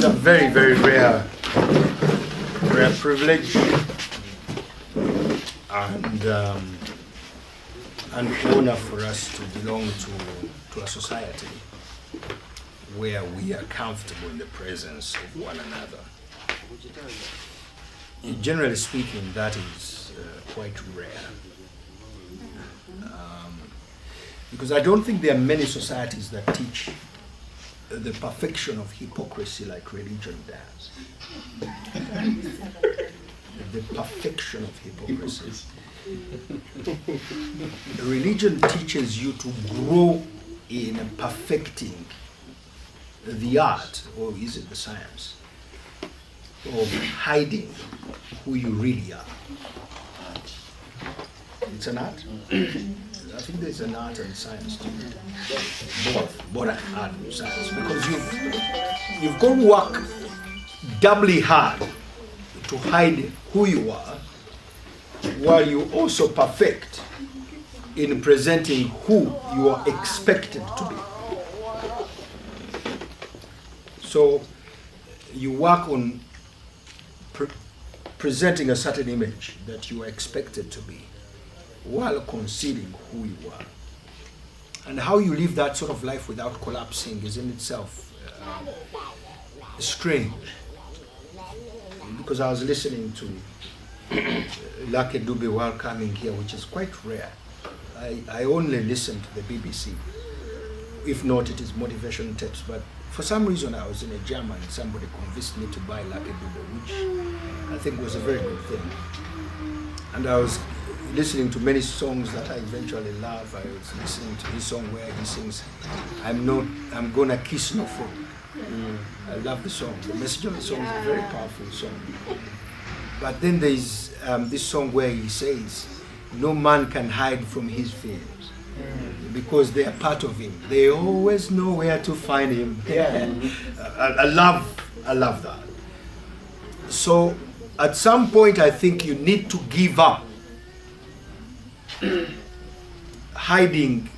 a very, very rare privilege and honor for us to belong to a society where we are comfortable in the presence of one another. Generally speaking, that is quite rare. Because I don't think there are many societies that teach the perfection of hypocrisy like religion does. The perfection of hypocrisy. Religion teaches you to grow in perfecting the art, or is it the science, of hiding who you really are. It's an art. I think there's an art and science to it. Both are art and science, because you've got to work doubly hard to hide who you are, while you also perfect in presenting who you are expected to be. So you work on presenting a certain image that you are expected to be, while concealing who you are. And how you live that sort of life without collapsing is in itself strange. Because I was listening to Lucky Dube while coming here, which is quite rare. I only listen to the BBC. If not, it is motivation tapes. But for some reason, I was in a jam and somebody convinced me to buy Lucky Dube, which I think was a very good thing. And I was listening to many songs that I eventually love. I was listening to his song where he sings, I'm gonna kiss no fool. I love the song. The message of the song is a very powerful song. But then there's this song where he says, no man can hide from his fears because they are part of him. They always know where to find him. I love that. So at some point, I think you need to give up hiding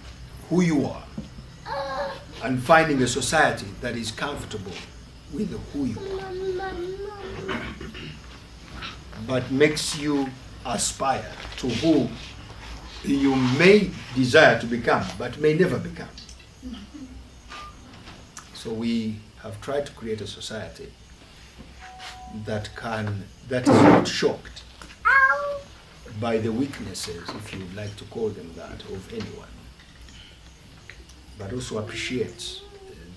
who you are and finding a society that is comfortable with who you are, but makes you aspire to who you may desire to become, but may never become. So we have tried to create a society that is not shocked by the weaknesses, if you would like to call them that, of anyone, but also appreciates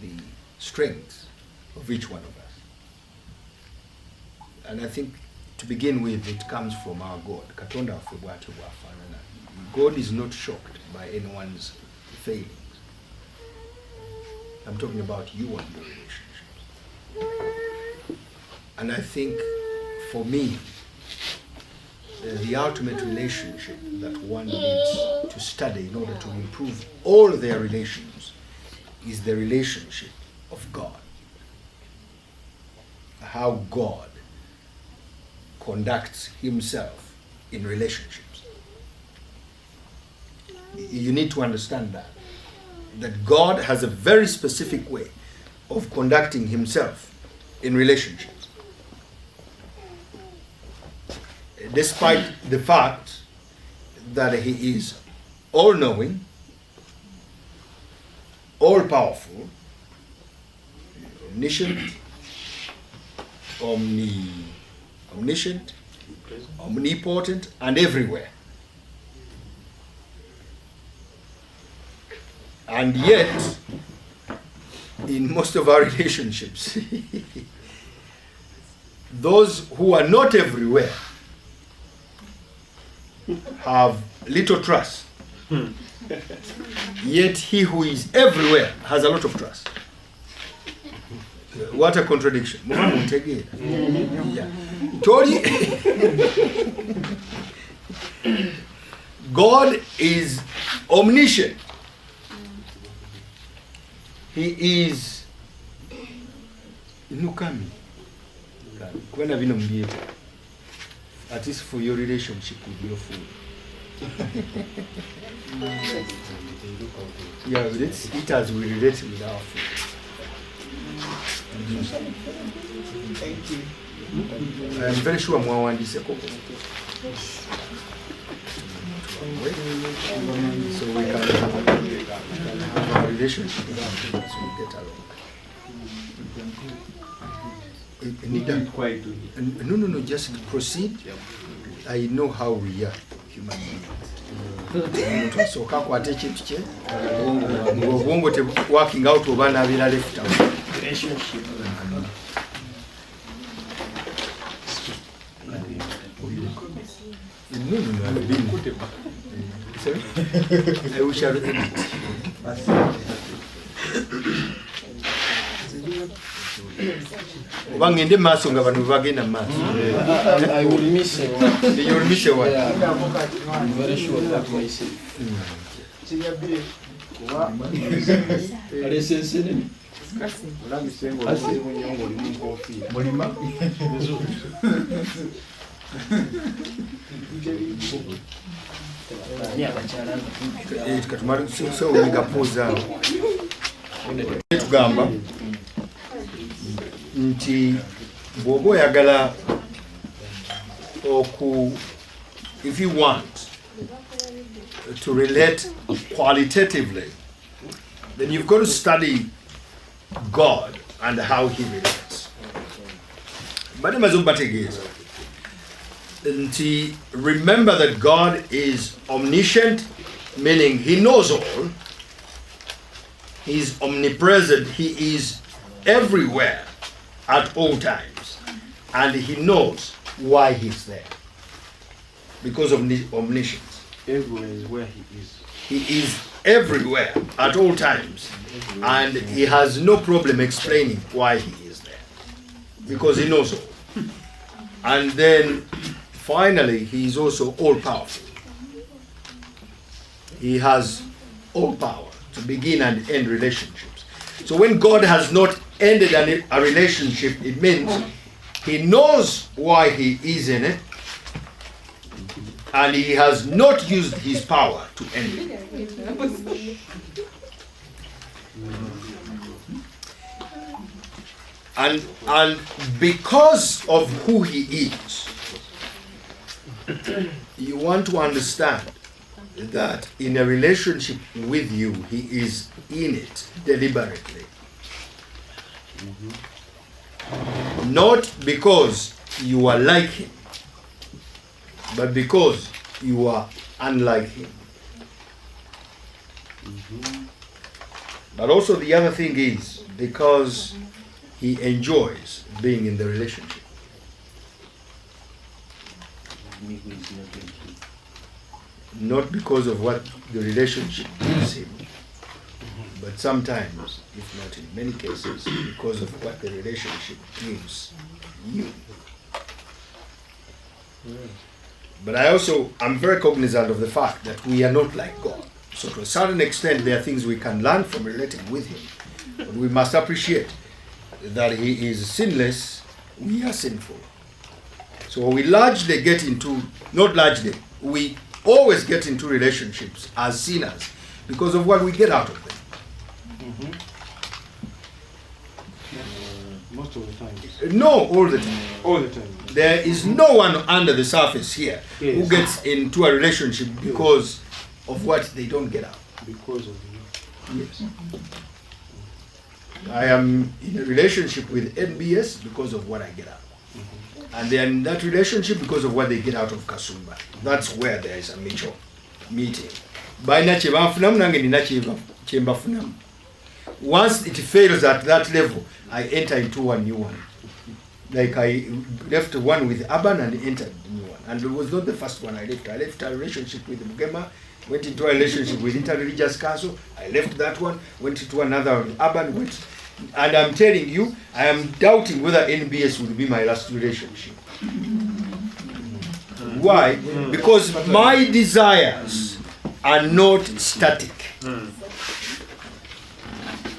the strengths of each one of us. And I think to begin with, it comes from our God. Katonda waffe bw'atyo bw'afaanana. God is not shocked by anyone's failings. I'm talking about you and your relationships. And I think for me, the ultimate relationship that one needs to study in order to improve all their relations is the relationship of God. How God conducts himself in relationships. You need to understand that God has a very specific way of conducting himself in relationships. Despite the fact that he is all-knowing, all-powerful, omniscient, omniscient, omnipotent, and everywhere. And yet, in most of our relationships, those who are not everywhere have little trust. Yet he who is everywhere has a lot of trust. What a contradiction. Yeah. God is omniscient. He is Nukami. At least for your relationship with your food. Yeah, let's eat as we relate with our food. Thank you. I'm very sure mwawandise koko. So we can have a relationship so we get along. No, just proceed. I know how we are human beings. Omuntu asooka akwata ekintu kye obwongo te working out oba nabeera left out. No, I've been good. Sorry? I wish I had it. Oba ngende maaso nga bano bagenda maaso. I will miss it. You will miss a while. I'm very sure that myself. Tugamba nti bw'oba oyagala if you want to relate qualitatively, then you've got to study God and how he relates. But remember that God is omniscient, meaning he knows all. He's omnipresent. He is everywhere at all times. And he knows why he's there. Because of omniscience. Everywhere is where he is. He is everywhere at all times. And he has no problem explaining why he is there. Because he knows all. And then finally, he is also all powerful. He has all power to begin and end relationships. So when God has not ended a relationship, it means he knows why he is in it, and he has not used his power to end it. And because of who he is, you want to understand that in a relationship with you, he is in it deliberately. Not because you are like him, but because you are unlike him. But also the other thing is because he enjoys being in the relationship. Not because of what the relationship gives him, but sometimes, if not in many cases, because of what the relationship gives you. But I'm very cognizant of the fact that we are not like God. So to a certain extent, there are things we can learn from relating with him. But we must appreciate that he is sinless, we are sinful. So we largely get into, not largely, we always get into relationships as sinners because of what we get out of them. Most of the time. No, all the time. All the time. There is no one under the surface here who gets into a relationship because of what they don't get out. Because of you. Yes. I am in a relationship with NBS because of what I get out. And they are in that relationship because of what they get out of Kasumba. That's where there is a mutual meeting. Once it fails at that level, I enter into a new one. Like I left one with Aban and entered the new one. And it was not the first one I left. I left a relationship with Mugema, went into a relationship with Interreligious Council. I left that one, went into another with Aban, and I'm telling you, I am doubting whether NBS will be my last relationship. Why? Because my desires are not static.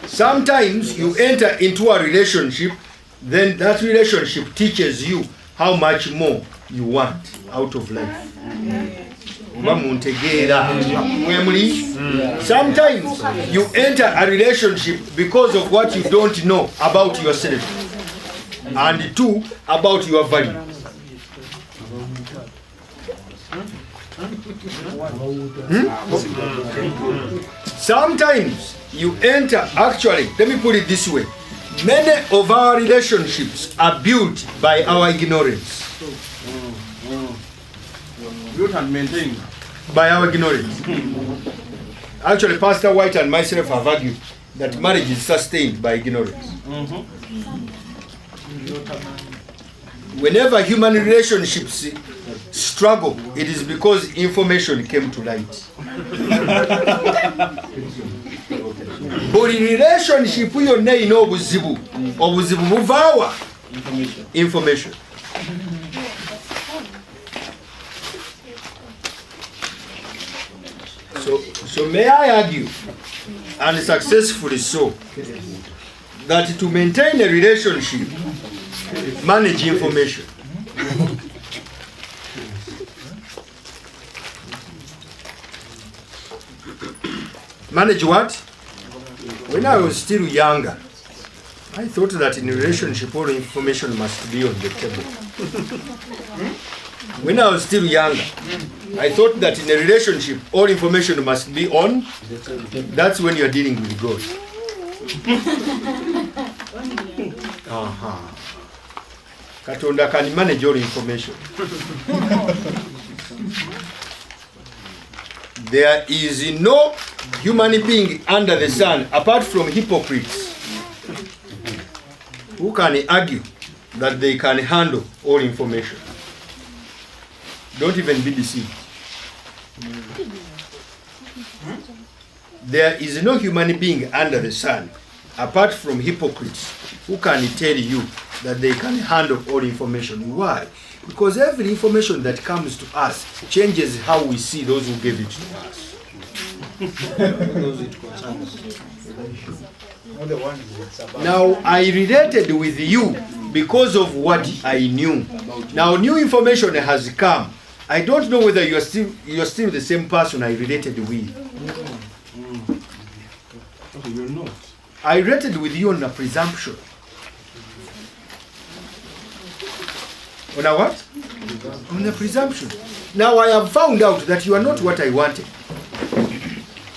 Sometimes you enter into a relationship, then that relationship teaches you how much more you want out of life. Sometimes you enter a relationship because of what you don't know about yourself, and 2, about your value. Sometimes you enter, actually, let me put it this way. Many of our relationships are built by our ignorance. Built and maintained. By our ignorance. Actually, Pastor White and myself have argued that marriage is sustained by ignorance. Whenever human relationships struggle, it is because information came to light. Buli relationship yonna ina obuzibu buvaawa information. So may I argue, and successfully so, that to maintain a relationship, manage information. Manage what? When I was still younger, I thought that in a relationship all information must be on the table. When I was still younger, I thought that in a relationship all information must be on. That's when you're dealing with God. Katonda can manage all information. There is no human being under the sun apart from hypocrites who can argue that they can handle all information. Don't even be deceived. There is no human being under the sun apart from hypocrites who can tell you that they can handle all information. Why? Because every information that comes to us changes how we see those who gave it to us. Now, I related with you because of what I knew. Now, new information has come. I don't know whether you're still the same person I related with. You're not. I related with you on a presumption. On a what? On a presumption. Now I have found out that you are not what I wanted.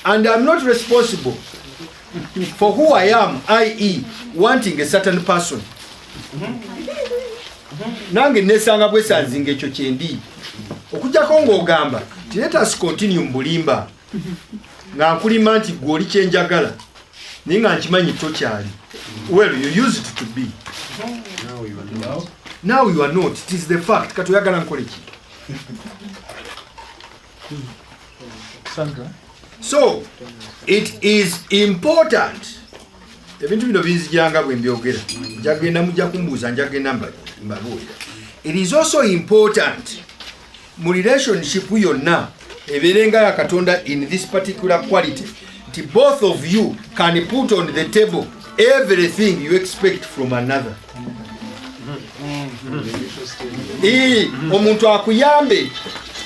And I'm not responsible for who I am, i.e. wanting a certain person. Nange nesanga bwesanzinga ekyo kyendi. Okujjako ng'ogamba, let us continue mbulimba. Nga nkulima nti gwe oli kyenjagala. Naye nga nkimanyi tokyali. Well, you used to be. Now you are not. It is the fact. Katoyagala nkole ki? So, it is important. Ebintu bino binzijanga bwe mbyogera. Njagenda mujja kumbuuza njagenda mbabuulira. It is also important mu relationship yonna ebeerenga ya Katonda in this particular quality. Both of you can put on the table everything you expect from another. Omuntu akuyambe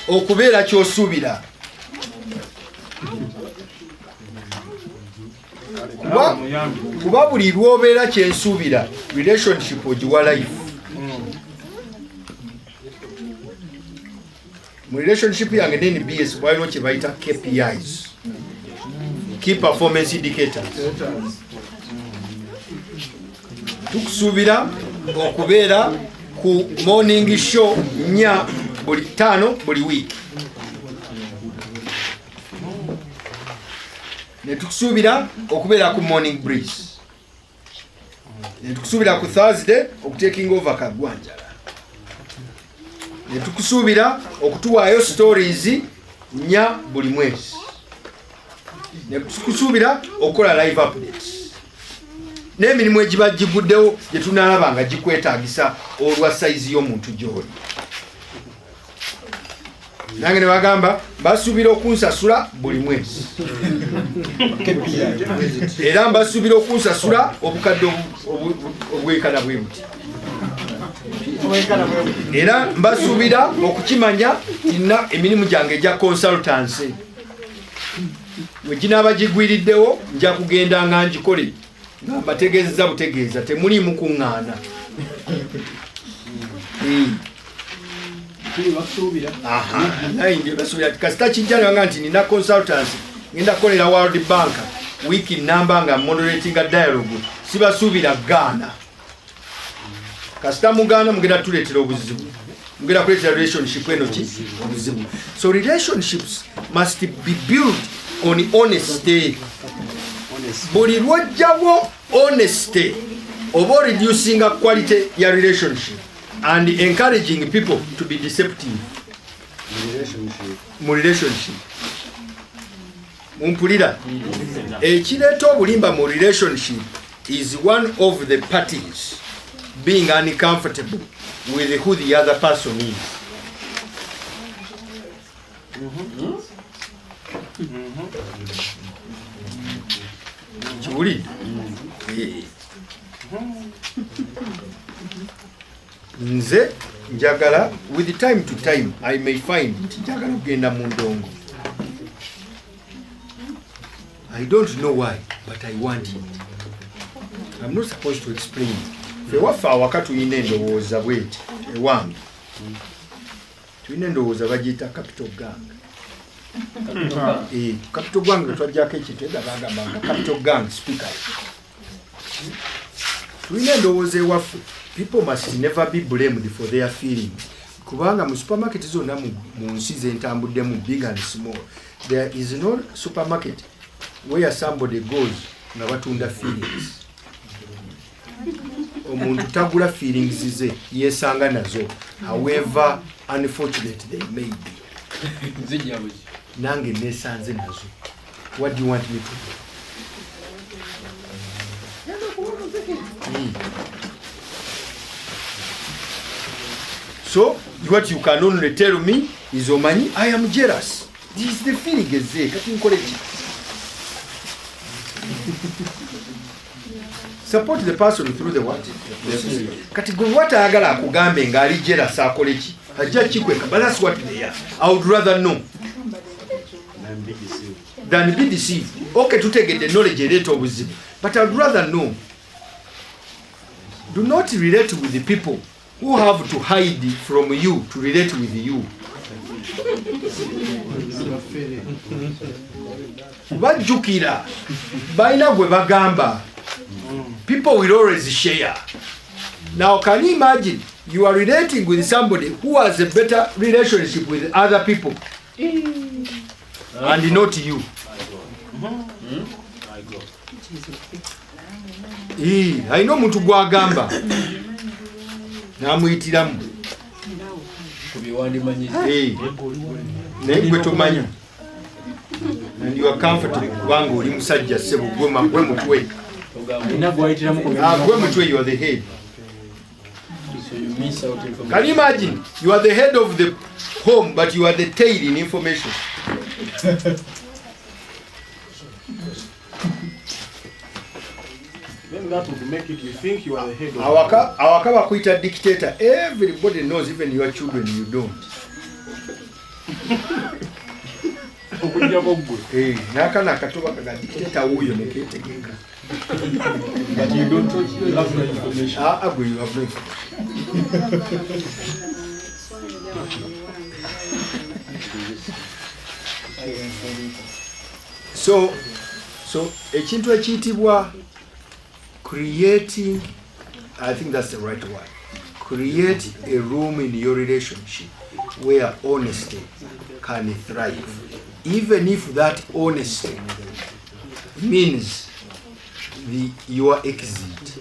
okubeera ky'osuubira. Kuba buli lw'obeera kyensuubira, relationship ogiwa life. Mu relationship yange n'NBS waliwo kye bayita KPIs. Key performance indicators. Tukusuubira okubeera ku morning show 4 buli 5 buli week. Ne tukusuubira okubeera ku morning breeze. Ne tukusuubira ku Thursday okutaking over kagwanjala. Ne tukusuubira okutuwaayo stories 4 buli mwezi. Ne tukusuubira okukola live updates. N'emirimu egiba giguddewo gye tunaalaba nga gikwetaagisa olwa sayizi y'omuntu gy'oli. Nange ne bagamba basuubira okunsasula buli mwezi. Era mbasuubira okunsasula obukadde obwenkana bwe buti. era mbasuubira okukimanya nina emirimu gyange egya consultancy weginaaba gigwiriddewo nja kugenda nga ngikole nga mbategeezeza butegeeza temuliimu kuŋŋaana. kasita kijjananga nti nina consultancy ngenda kukolera World Bank wiiki namba nga moderatinga dialogue sibasuubira gaana. kasita mugaana mugenda tuleetera obuzibu, mugenda kuleetera relationship eno ki obuzibu. So relationships must be built on honesty. Buli lwojjawo honesty oba reducing quality ya relationship and encouraging people to be deceptive mu relationship. Mumpulira, ekireeta obulimba mu relationship is one of the parties being uncomfortable with who the other person is. Kiwulidde? Nze njagala with time to time I may find nti njagala kugenda mu ndongo. I don't know why, but I want it. I'm not supposed to explain it. Fe waffe awaka tulina endowooza bweti ewange. Tulina endowooza bagiyita capital gang. Capital gang twajjako ekintu edda bagambanga capital gang speaker. Tulina endowooza ewaffe. People must never be blamed for their feelings. Kubanga mu supermarket zonna mu nsi zentambuddemu big and small, there is no supermarket where somebody goes nga batunda feelings. Omuntu tagula feelings ze yesanga nazo, however unfortunate they may be. Nange nesanze nazo. What do you want me to do? So what you can only tell me is omanyi I am jealous. This is the feeling eze kati nkole ki? Support the person through the what? Kati gwe what ayagala akugambe nga ali jealous akole ki? Ajja kikweka, but that's what they are. I would rather know than be deceived. Okay, tutegedde knowledge ereeta obuzibu, but I would rather know. Do not relate with the people who have to hide from you to relate with you. Bajjukira balina gwe bagamba. People will always share. Now can you imagine you are relating with somebody who has a better relationship with other people and not you? Alina omuntu gwagamba namuyitiramu naye gwe tomanyi and you are comfortable kubanga oli musajja ssebo gwe mutwe gwe mutwe, you are the head. Can you imagine you are the head of the home but you are the tail in information? Then that would make it you think you are the head of awaka bakuita dictator. Everybody knows, even your children you don't. Nakana katoba kaga dictator huyo neketegeka. But you don't have no information. You have no information. So ekintu ekiyitibwa creating, I think that's the right word. Create a room in your relationship where honesty can thrive, even if that honesty means your exit.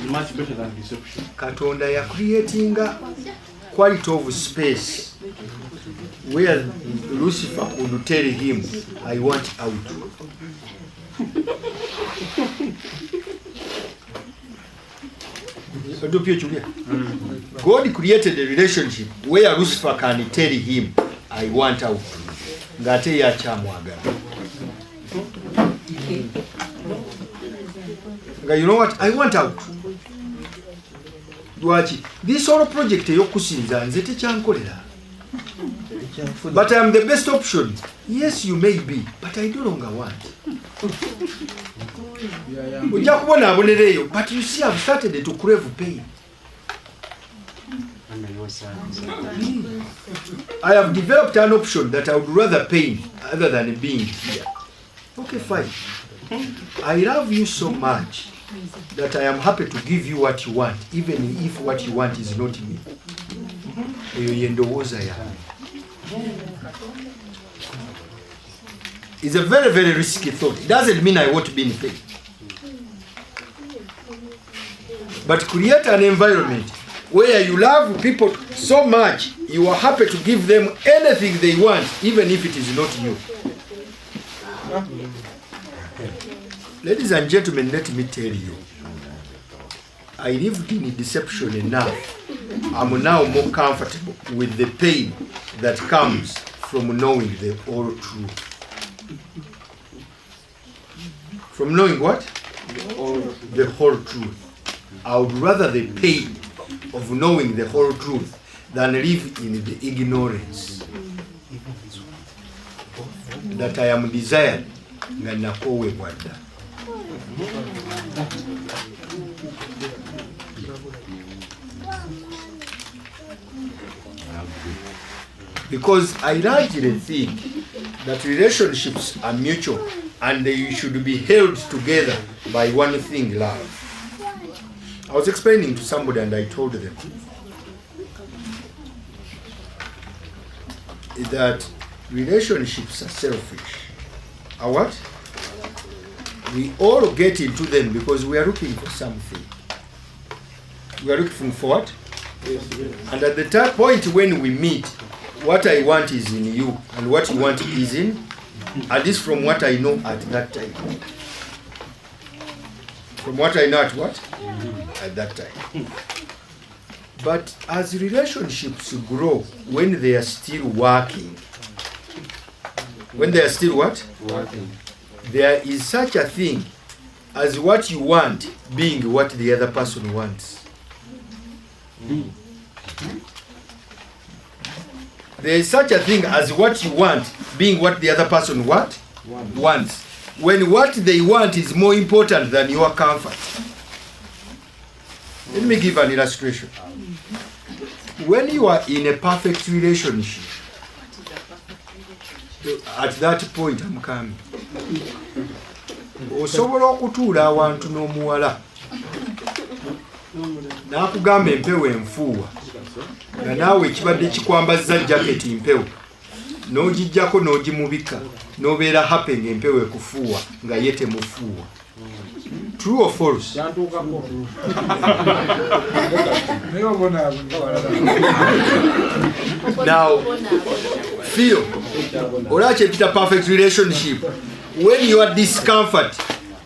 Much better than deception. Katonda ya creating a quality of space where Lucifer would tell him, I want out. God created a relationship where Lucifer can tell him, I want out. Ngate ya chamwaga. You know what? I want out. This whole project yokusinza nze tekyankolera. But I am the best option. Yes, you may be, but I no longer want. But you see, I've started to crave pain. I have developed an option that I would rather pain other than being here. Okay, fine. I love you so much that I am happy to give you what you want, even if what you want is not me. It's a very, very risky thought. It doesn't mean I won't be in pain. But create an environment where you love people so much, you are happy to give them anything they want, even if it is not you. Ladies and gentlemen, let me tell you, I lived in deception enough. I'm now more comfortable with the pain that comes from knowing the whole truth. From knowing what? The whole truth. I would rather the pain of knowing the whole truth than live in the ignorance that I am desired. Because I largely think that relationships are mutual and they should be held together by one thing, love. I was explaining to somebody and I told them that relationships are selfish. Are what? We all get into them because we are looking for something. We are looking for what? And at the point when we meet, what I want is in you and what you want is in, at least from what I know at that time. From what I know at what? At that time. But as relationships grow, when they are still working, when they are still what? Working. There is such a thing as what you want being what the other person wants. There is such a thing as what you want being what the other person what? Wants. When what they want is more important than your comfort. Let me give an illustration. When you are in a perfect relationship, at that point I'm coming. Osobola okutuula awantu n'omuwala n'akugamba empewo enfuuwa nga naawe ekibadde kikwambazza jaketi mpewo n'ogijjako n'ogimubika n'obeera happy ng'empewo ekufuuwa nga ye temufuuwa. True or false? Now, feel, olachepita perfect relationship, when your discomfort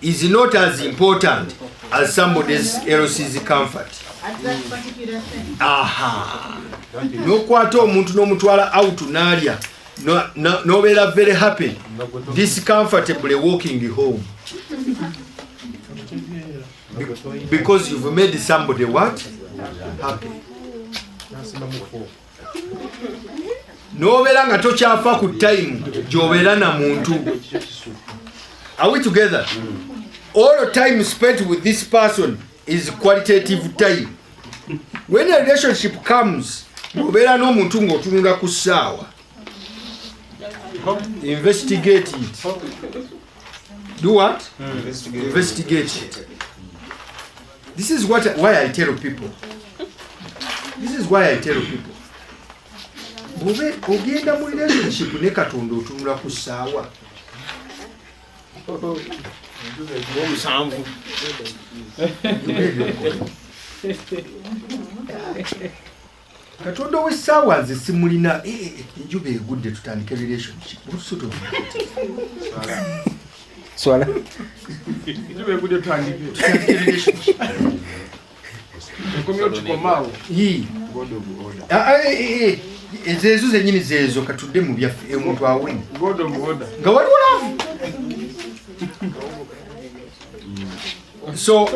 is not as important as somebody else's comfort. Aha. Nokwata omuntu n'omutwala out n'alya n'obeera very happy, discomfortably walking home. Because you've made somebody what? Happy. Nobeera nga tokyafa ku time gy'obeera na muntu. Are we together? All the time spent with this person is qualitative time. When a relationship comes, obeera n'omuntu ng'otunula ku ssaawa. Investigate it. Do what? Investigate it. This is why I tell people. This is why I tell people. Ogenda mu relationship ne Katonda otunula ku ssaawa. Katonda w'essaawa nze simulina enjuba egudde tutandike relationship. Swala. Enjuba egudde tutandike relationship. Ezo zennyini zezo katudde mu byaffe omuntu awenye. Nga waliwo laavu. So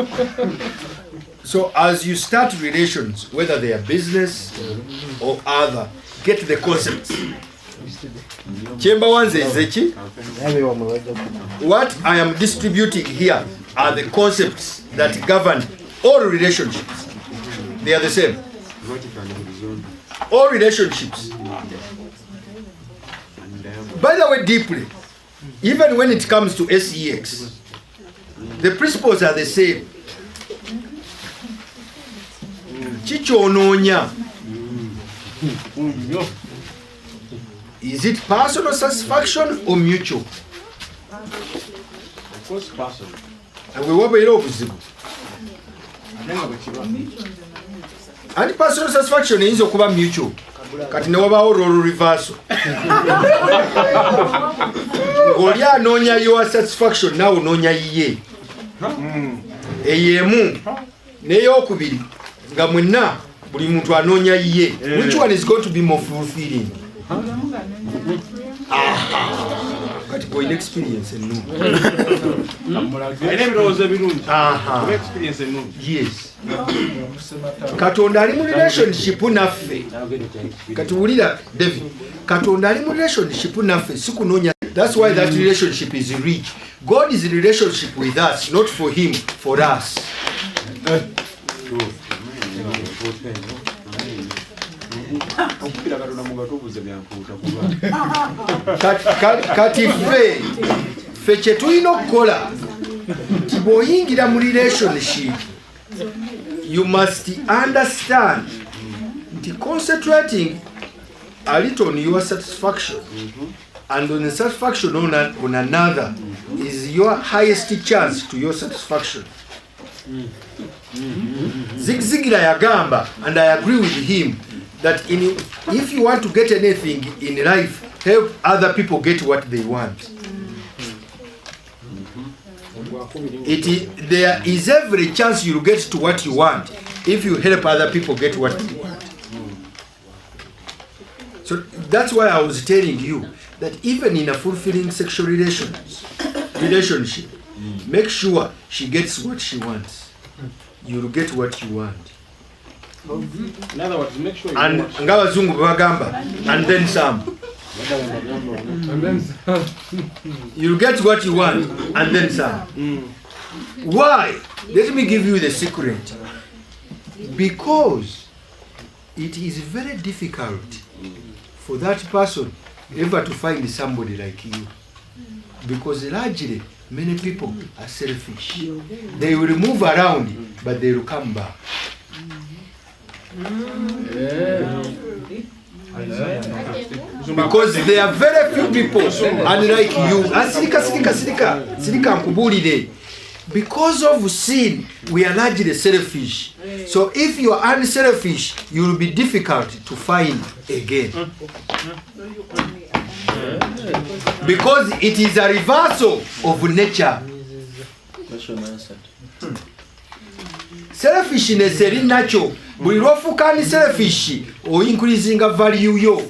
as you start relations, whether they are business or other, get the concepts. What I am distributing here are the concepts that govern all relationships. They are the same. All relationships. By the way, deeply, even when it comes to SEX, the principles are the same. Chichononya. Is it personal satisfaction or mutual? Of course, personal. And we were very opposite. And personal satisfaction is okuba mutual. Kati ne wabawo role reversal. Ng'oli anoonya your satisfaction nawe onoonya yiye. Eyemu n'eyokubiri nga mwenna buli muntu anoonya yiye. Which one is going to be more fulfilling? Kati boyina experience ennungi. Experience ennungi. Yes. Katonda ali mu relationship naffe. Kati wulira David. Katonda ali mu relationship naffe si kunoonya. That's why that relationship is rich. God is in relationship with us, not for him, for us. Kati ffe kye tulina okukola nti bw'oyingira mu relationship, you must understand nti concentrating a little on your satisfaction and on the satisfaction on another is your highest chance to your satisfaction. Zig Ziglar yagamba, and I agree with him, that if you want to get anything in life, help other people get what they want. There is every chance you'll get to what you want if you help other people get what they want. So that's why I was telling you that even in a fulfilling sexual relationship, make sure she gets what she wants. You'll get what you want. In other words, make sure you And ngabazungu bagamba, and then some. You'll get what you want, and then some. Why? Let me give you the secret. Because it is very difficult for that person ever to find somebody like you. Because largely, many people are selfish. They will move around, but they will come back. Because there are very few people unlike you. Silika nkubulire. Because of sin, we are largely selfish. So if you are unselfish, you will be difficult to find again. Because it is a reversal of nature. Selfishness is natural. Buli lwofuuka ni selfish, or increasing a value yo.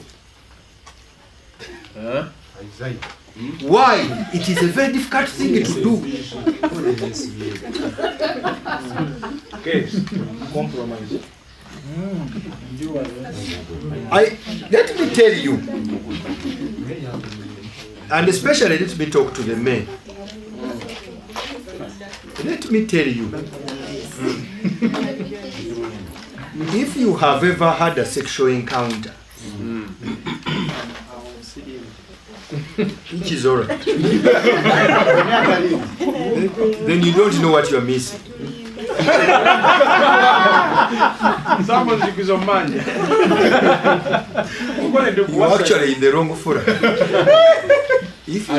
Why? It is a very difficult thing to do. Okay. Compromise. Let me tell you, and especially let me talk to the men. Let me tell you, if you have ever had a sexual encounter, which is alright, then you don't know what you are missing. Someone's because of money. You are actually in the wrong forum. If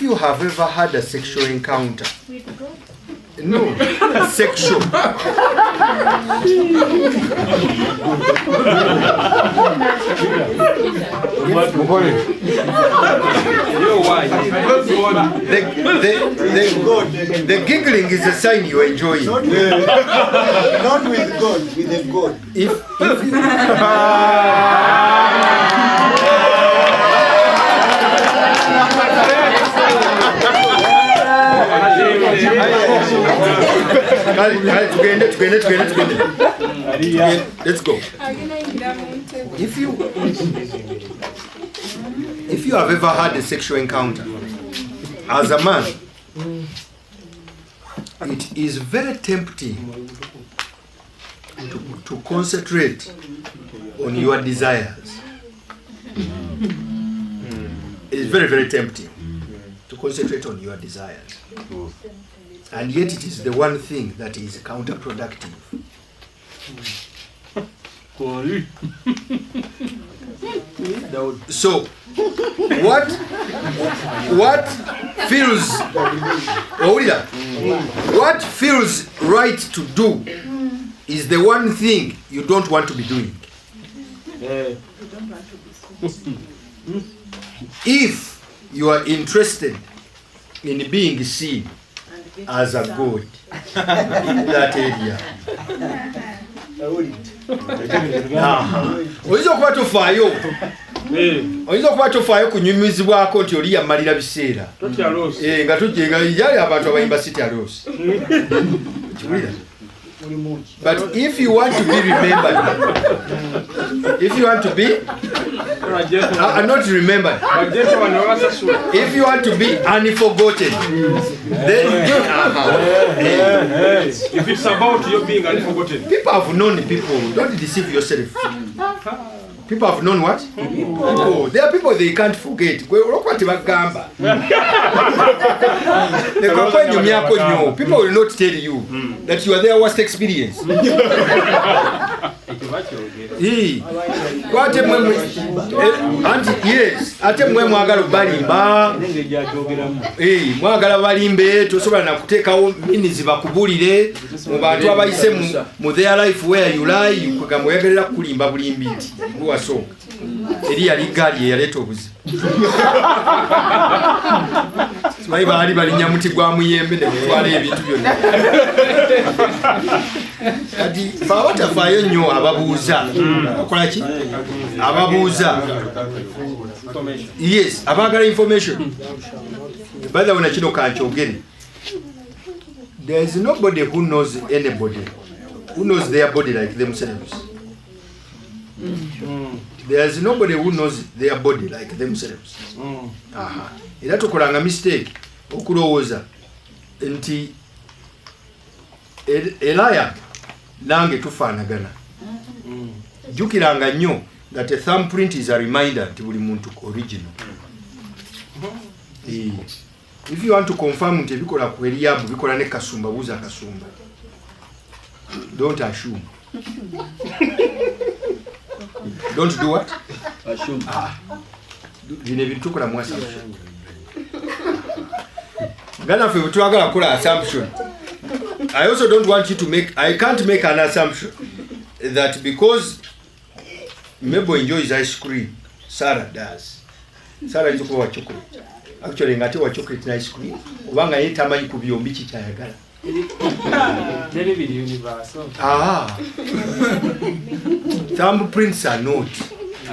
you have ever had a sexual encounter, no, sexual. The giggling is a sign you enjoy it. Not with God, with the God. If you Let's go. If you have ever had a sexual encounter as a man, it is very tempting to concentrate on your desires. It is very, very tempting to concentrate on your desires. And yet it is the one thing that is counterproductive. So, what feels right to do is the one thing you don't want to be doing. If you are interested in being seen as a god in that area, oyinza okuba tofaayo kunyumizibwako nti oli yamalira biseera nga tujjenga yali abantu abayimba city alos. But if you want to be remembered, if you want to be not remembered, if you want to be unforgotten, then if it's about you being unforgotten, people have known people. Don't deceive yourself. People have known what? People. There are people they can't forget. People will not tell you that you are their worst experience. Yes, ate mwe mwagala balimba. Mwagala balimbe tosobola na kuteekawo minizi bakubulire mu bantu abayise mu their life where you lie kugambo yagalera kulimba bulimbi nti so eri yali gali yaleta obuzi simanyi baali balinya muti gwa muyembe ne kutwala ebintu byonna kati batafaayo nnyo ababuuza akola ki ababuuza yes abagala information bada wona kino kankyogere there is nobody who knows anybody who knows their body like themselves. There is nobody who knows their body like themselves. Era tukolanga mistake okulowooza nti Elaya nange tufaanagana. Jukiranga nnyo that a thumbprint is a reminder nti buli muntu original. If you want to confirm nti bikola ku Eliabu bikola ne Kasumba, buuza Kasumba. Don't assume. Don't do what? Assume. Bine bitukola mu assumption. Gana fe butwagala kola assumption. I also don't want you to I can't make an assumption that because Mebo enjoys ice cream, Sarah does. Sarah is wa chocolate. Actually ngate wa chocolate na ice cream. Kubanga yeye tamanyi kubyombi kitayagala. Very universal. Thumbprints are not.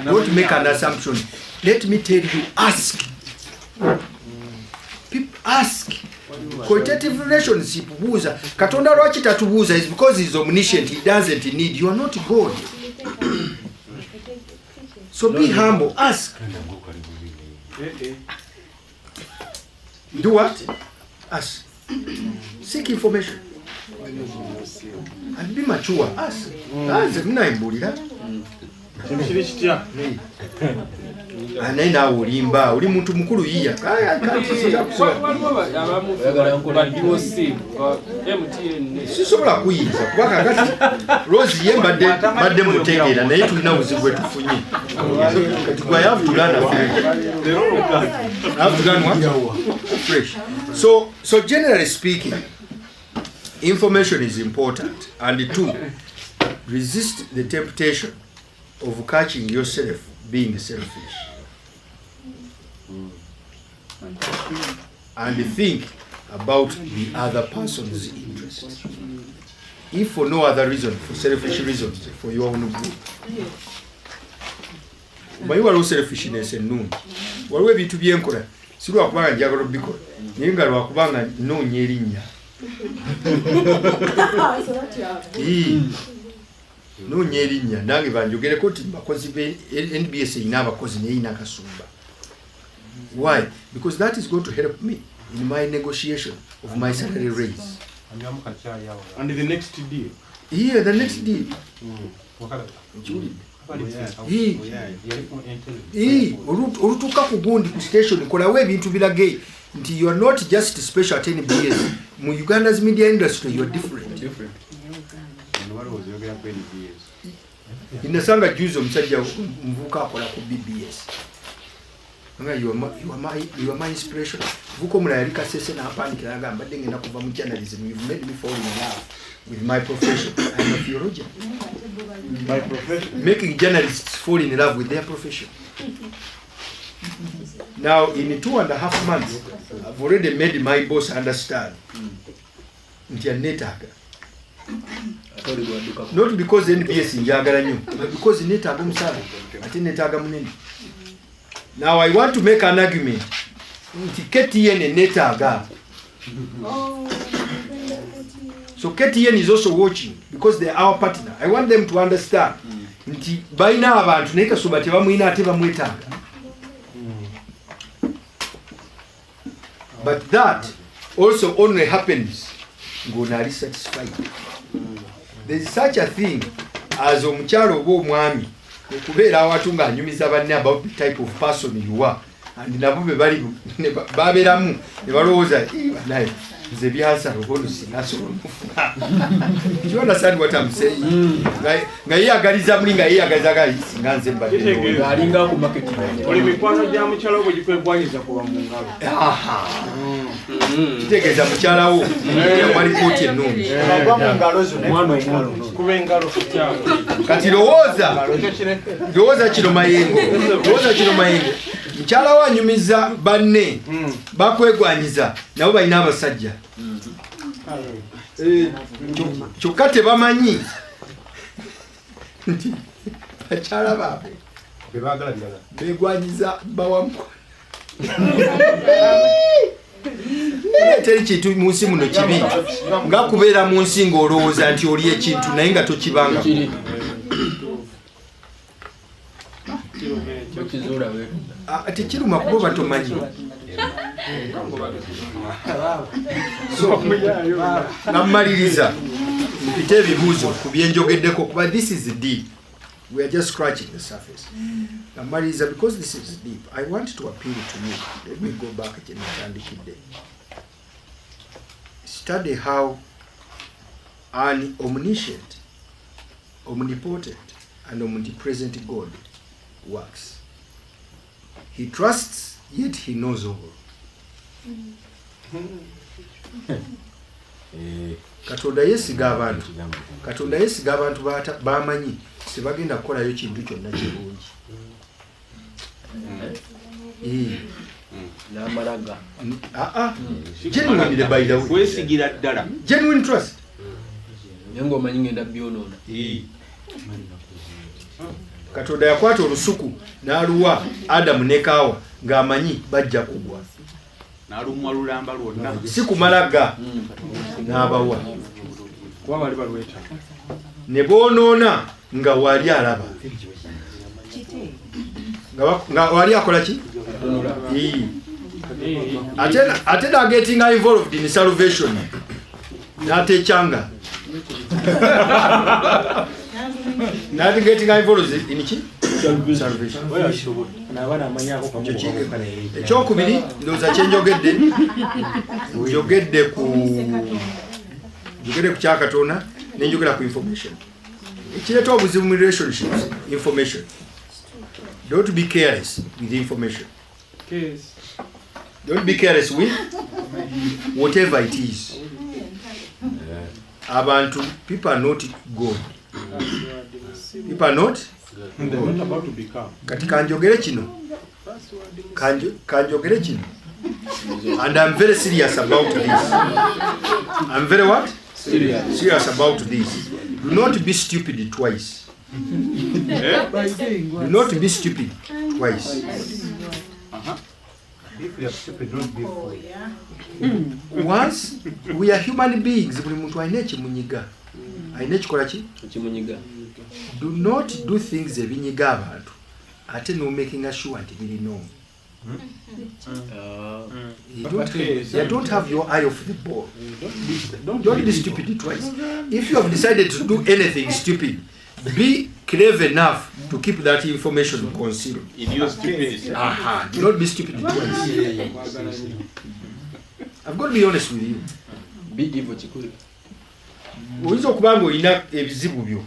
Don't make an assumption. Let me tell you, ask. People ask. Qualitative relationship buuza. Katonda lwaki tatubuuza is because he's omniscient. He doesn't need. You are not God. So be humble. Ask. Do what? Ask. Seek information. And be mature. Ask. Anaina ulimba, uli muntu mukulu yiya. Sisobola kuyinza kubanga kati Rose ye badde mutegeera naye tulina buzibu bwe tufunye. Kati gwa have to learn fresh. So generally speaking, information is important, and two, resist the temptation of catching yourself being selfish. And think about the other person's interest. If for no other reason, for selfish reasons, for your own good. But you are selfishness and noon. What will be to be encouraged? Suru akubanga njagala bikola. Ninga lwakubanga no nyerinya. Noonya erinnya nange banjogereko nti bakozi be NBS erina abakozi naye erina Kasumba. Why? Because that is going to help me in my negotiation of my salary raise. And the next deal. Yeah, the next deal. Olutuuka ku gundi ku station kolawo ebintu birage nti you are not just special at NBS. Mu Uganda's media industry you are different. Inasanga juzi omusajja mvuka akola ku BBS. You are my inspiration. Vuko mula yali kasese na apandikira agamba mbadde ngenda kuva mu journalism. You've made me fall in love with my profession. I am a theologian. My profession. Making journalists fall in love with their profession. Now, in 2.5 months, I've already made my boss understand. Not because NBS njagala nnyo, but because neetaaga omusala ate neetaaga munene. Now I want to make an argument nti KTN neetaaga. So KTN is also watching because they are our partner. I want them to understand nti balina abantu naye Kasumba tebamuyina ate bamwetaaga. But that also only happens ng'ono ali satisfied. There is such a thing as omukyalo oba omwami okubeera awatu ng'anyumiza banne about the type of person you are, and nabo be bali babeeramu ne balowooza naye nze byasala oba olusingasobola omufuna. You understand what I'm saying? Nga yeeyagaliza muli nga yeeyagaliza gali singa nze mbadde alinga ku market. Oli mikwano gya mukyalo gwe gikwegwanyiza kuba mu ngalo. Kitegeeza mukyalawo yawalikooti ennungi. Kuba engalo kukyalo. Kati lowooza kino mayengo. Mukyalawo anyumiza banne bakwegwanyiza nabo balina abasajja. Kyokka tebamanyi nti bakyala baabwe begwanyiza bawamukola. Teri kintu mu nsi muno kibi nga kubeera mu nsi ng'olowooza nti oli ekintu naye nga tokibanga. Tekiruma kuba batomanyi. Nammaliriza mpite ebibuuzo ku byenjogeddeko kuba this is deep. We are just scratching the surface. Nammaliriza because this is deep. I want to appeal to you. Let me go back gye natandikidde. Study how an omniscient, omnipotent, and omnipresent God works. He trusts, yet he knows all. Katonda yesiga abantu. Katonda yesiga abantu bamanyi sebagenda kukolayo kintu kyonna kirungi. Namalaga. Genuine by the way. Kwesigira ddala. Genuine trust. Nengo omanyi ngenda byonoona. Katonda yakwata olusuku n'aluwa Adamu ne Kaawa ng'amanyi bajja kugwa. N'alumwa lulamba lwonna. Si kumalaga n'abawa. Kuba bali balweta. Ne boonoona nga wali alaba. Nga wali akola ki? Ate na getting involved in salvation. N'atekyanga. Not getting involved in ki? Salvation. Ekyokubiri ndowooza kyenjogedde njogedde ku kyakatonda nenjogera ku information. Ekireeta obuzibu mu relationships, information. Don't be careless with information. Don't be careless with whatever it is. Abantu, people are not God. People are not. They're not about to become. Kati kanjogere kino. Kanjogere kino. And I'm very serious about this. I'm very what? Serious about this. Do not be stupid twice. Do not be stupid twice. If you are stupid, don't be fool. Once we are human beings, buli muntu alina ekimunyiga. Alina ekikola ki? Ekimunyiga. Do not do things ebinyiga abantu. Ate no making sure nti biri no. You don't have your eye off the ball. Don't be stupid twice. If you have decided to do anything stupid, be clever enough to keep that information concealed. In your stupidity. Do not be stupid twice. I've got to be honest with you. Be evil chikuli. Oyinza okuba ng'olina ebizibu byo.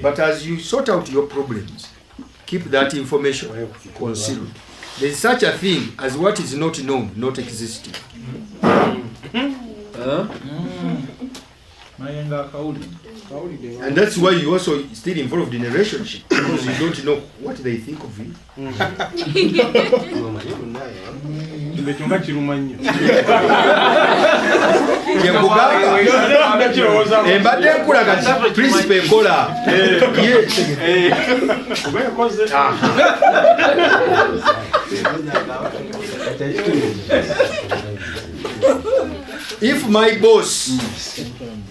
But as you sort out your problems, keep that information concealed. There is such a thing as what is not known, not existing. And that's why you also still involved in a relationship, because you don't know what they think of you. Embadde nkulaga kati principle enkola. If my boss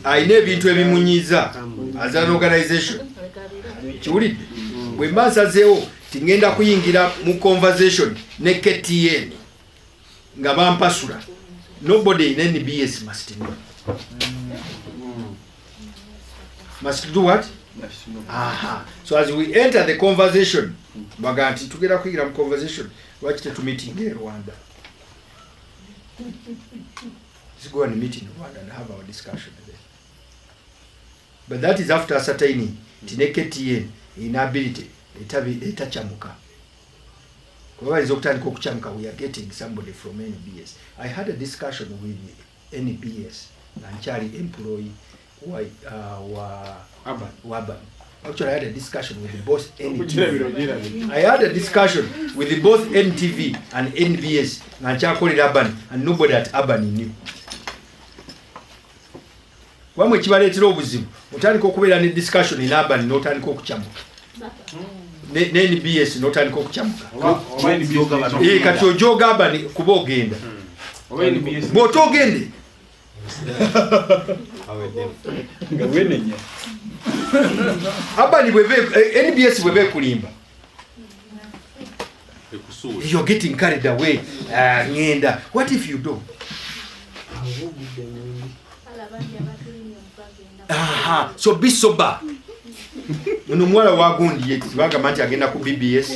alina ebintu ebimunyiza as an organization, kiwulidde bwe mba nsazeewo tingenda kuyingira mu conversation ne KTN nga bampasula, nobody in NBS must know. Must do what? So as we enter the conversation, baga nti tugenda kuyingira mu conversation, lwaki tetumeeting in Rwanda? Let's go and meet in Rwanda and have our discussion there. But that is after ascertaining TNKTN inability etachamuka. Kwa hiyo okutandika okuchamuka, we are getting somebody from NBS. I had a discussion with NBS and Charlie employee Waban. Actually, I had a discussion with both NTV. I had a discussion with both NTV and NBS and Charlie Urban, and nobody at Urban knew. Wamwe kibaleetera obuzibu otandika okubeera ne discussion in Urban n'otandika okuchamuka ne NBS n'otandika okuchamuka kati ojoga Urban kuba ogenda bw'ota ogende Urban NBS bwe beekulimba you're getting carried away. Ngenda, what if you don't? So be sober. Uno mwala wagundi yeti bagamba nti agenda ku BBS.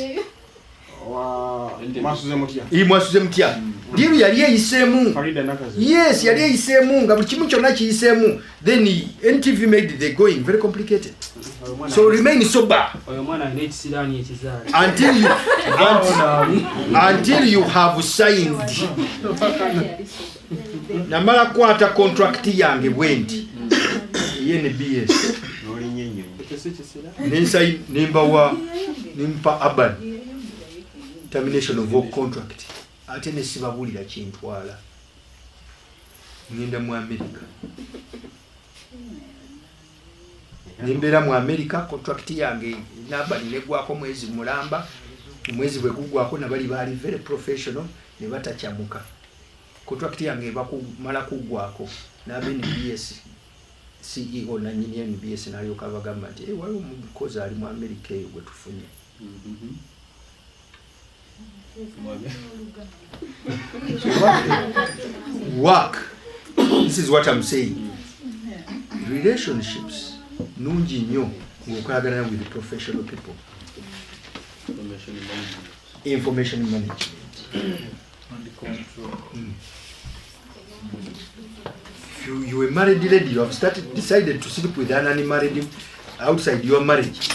Mwasuze mutya. Diru yali eyisemu. Yes, yali eyisemu nga buli kimu kyonna kiyisemu. Then NTV made the going very complicated. So remain sober until you have signed. Namala kwata contract yange bwendi NBS nensai nimpa Urban termination of all contract ate nesibabulira kintwala ngenda mu America nimbera mu America contract yange Urban negwako mwezi mulamba mwezi bwe gugwako nabali bali very professional ne batachamuka contract yange bakumala kugwako na NBS CEO na nyini NBS nayo kabagamba nti waliwo omukozi ali mu America eyo gwe tufunye. Work. This is what I'm saying. Relationships nungi nnyo ng'okolagana with professional people. Information management. And control. If you were married lady, you have decided to sleep with an unmarried outside your marriage.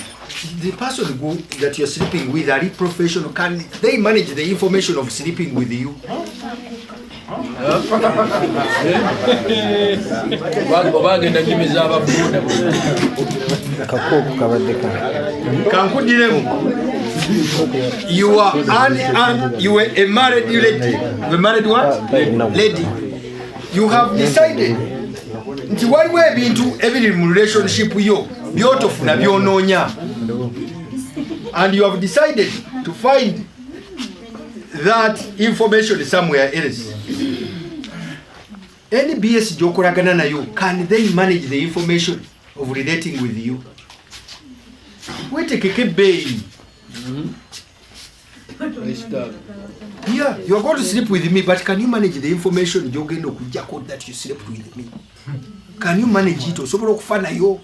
The person that you're sleeping with, are they professional? Can they manage the information of sleeping with you? You are a married lady. You were married what? Lady. You have decided nti waliwo ebintu ebiri mu relationship yo byotofuna byonoonya, and you have decided to find that information somewhere else. Any BS jokoragana na you can then manage the information of relating with you. Wait a keke bay. Yeah, you are going to sleep with me, but can you manage the information jogendo kujako that you slept with me? Can you manage it? Osobola okufana yo.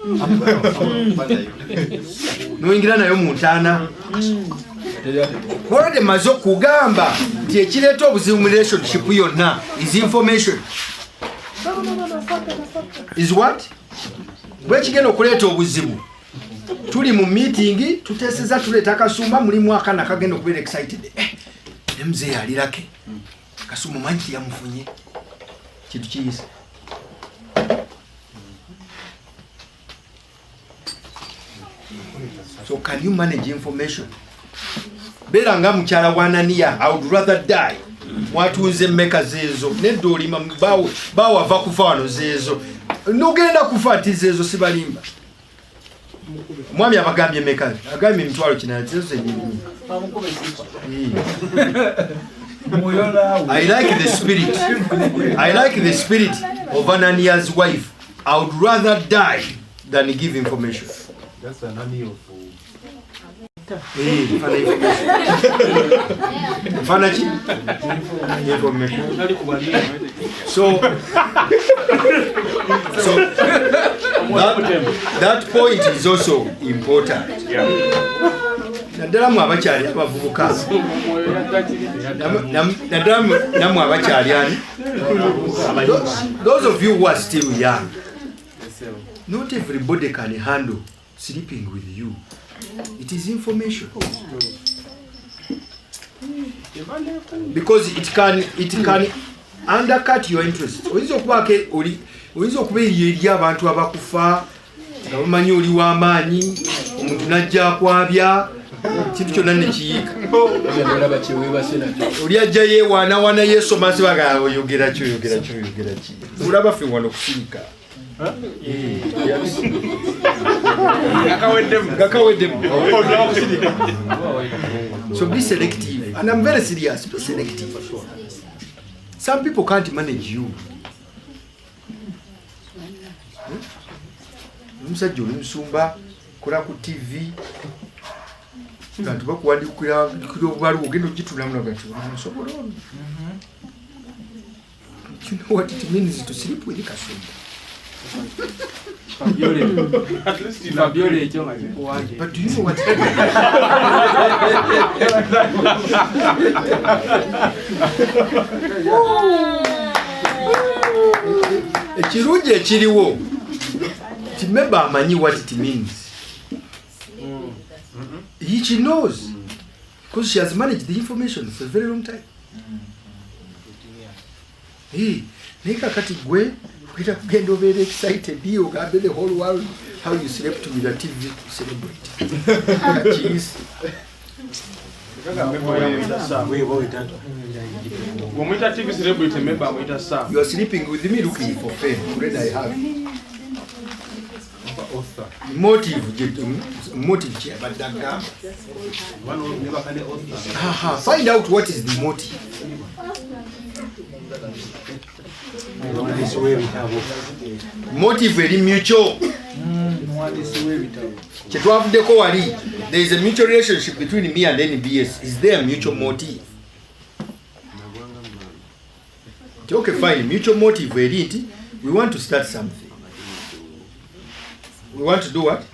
No ingira nayo muntana. Already mazo kugamba nti ekireeta obuzibu mu relationship yonna is information. Is what? Bwe kigenda okuleeta obuzibu. Tuli mu meeting tuteseza tuleeta kasumba mulimu akana kagenda okubeera excited. Mzee yalirake. Kasumba manchi yamufunye. Kintu kiyisa. So can you manage information? Bera nga mchala wanania, I would rather die. Mwatunze mmeka zezo. Neddo olima bawo ava kufa wano zezo. Nogenda kufa ati zezo sibalimba. Mwami abagambye mmeka. Agambye mitwalo kinana zezo nyingi. I like the spirit. I like the spirit of Anania's wife. I would rather die than give information. That's an Anani of So that point is also important. Nadala mu abakyali abavubuka. Nadala mu abakyali ani. Those of you who are still young, not everybody can handle sleeping with you. It is information. Because it can undercut your interest. Oyinza okuba eri abantu abakufa nga bamanyi oli w'amaanyi omuntu najja akwabya kintu kyonna ne kiyiika oli ajja yeewaanawaana yeesoma sibaga oyogera ki olaba ffe wano kusirika So be selective, and I'm very serious. Be selective. Some people can't manage you. Musajja oli musumba kola ku TV. Bantu bakuwandikira obwaliwo ogenda ogitulamu nagati osobola ono. You know what it means to sleep with Kasumba. At least you know. But do you know what? Ekirungi ekiriwo timeba amanyi what it means. She knows because she has managed the information for a very long time. Hey, nika kati gwe kwita kugenda over excited you gabe the whole world how you slept with a TV celebrity. Cheese. You are sleeping with me looking for fame. Already I have. Motive find out what is the motive. Motive very mutual. There is a mutual relationship between me and NBS. Is there a mutual motive? Okay, fine. Mutual motive. We want to start something. We want to do what?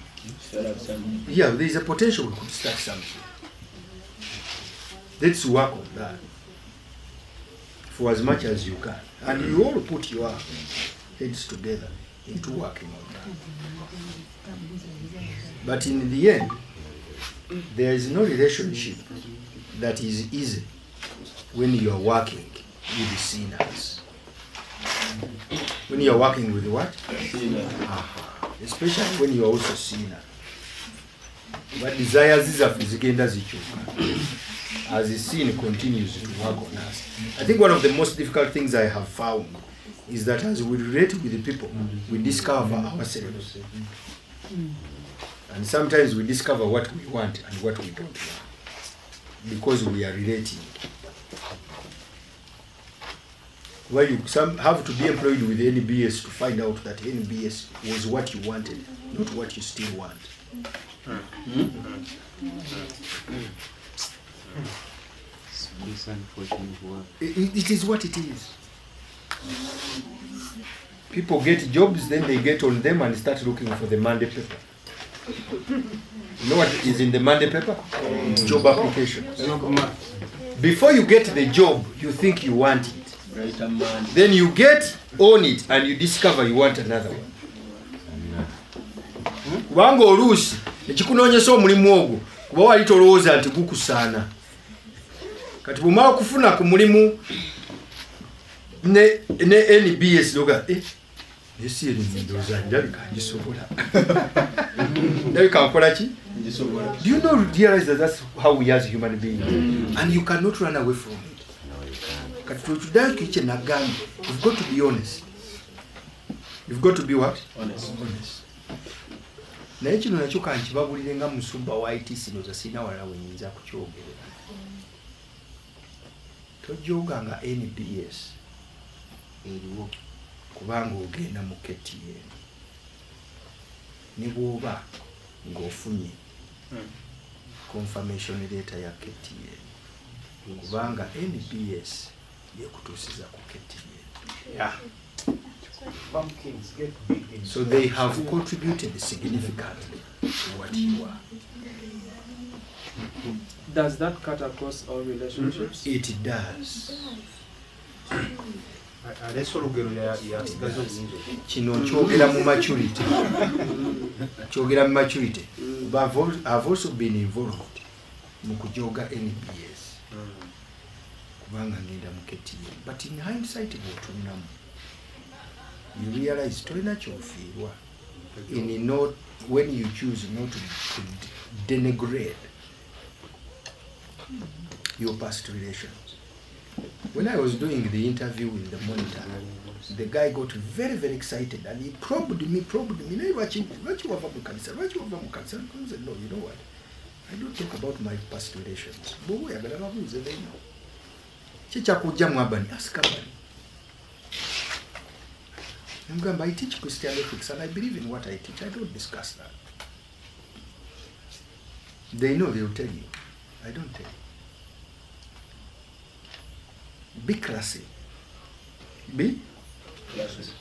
Yeah, there is a potential we could start something. Let's work on that for as much as you can. And you all put your heads together into working on that. But in the end, there is no relationship that is easy when you are working with sinners. When you are working with what? Especially when you are also sinner. But desires are physical as the sin continues to work on us. I think one of the most difficult things I have found is that as we relate with the people, we discover ourselves. And sometimes we discover what we want and what we don't want. Because we are relating. where you some have to be employed with NBS to find out that NBS was what you wanted, not what you still want. This unfortunate work. It is what it is. People get jobs, then they get on them and start looking for the Monday paper. You know what is in the Monday paper? Job application. Before you get the job, you think you want it. Then you get on it and you discover you want another one. Kubanga oluusi ekikunoonyesa omulimu ogwo kuba wali tolowooza nti gukusaana. Kati bw'omala kufuna ku mulimu ne NBS noga esi eri ndowooza ndabika ngisobola. Ndabika nkola ki? Do you realize that that's how we as human beings, and you cannot run away from it. Kati tuddayo kiche nagamba, you've got to be honest. You've got to be what? Honest. Naye kino nakyo kankibabulire nga musumba wa ITC noza sina wala wenyinza kukyogerera. Tojoganga NBS eriwo kubanga ogenda mu KTN. Ne bw'oba ng'ofunye confirmation letter ya KTN kubanga NBS yekutuusiza ku KTN. Yeah. So they have contributed significantly to what you are. Does that cut across all relationships? It does. Kino kyogera mu maturity. Kyogera mu maturity. I've also been involved mu kujoga NBS. Kubanga ngenda mu KTN. But in hindsight bw'otunamu, you realize tolina kyofiirwa. When you choose not to denigrate your past relations. When I was doing the interview in the Monitor, the guy got very, very excited and he probed me. I said, no, you know what? I don't talk about my past relations. Ask Abani. I teach Christian ethics and I believe in what I teach. I don't discuss that. They know, they'll tell you. I don't tell you. Be classy. Be classy.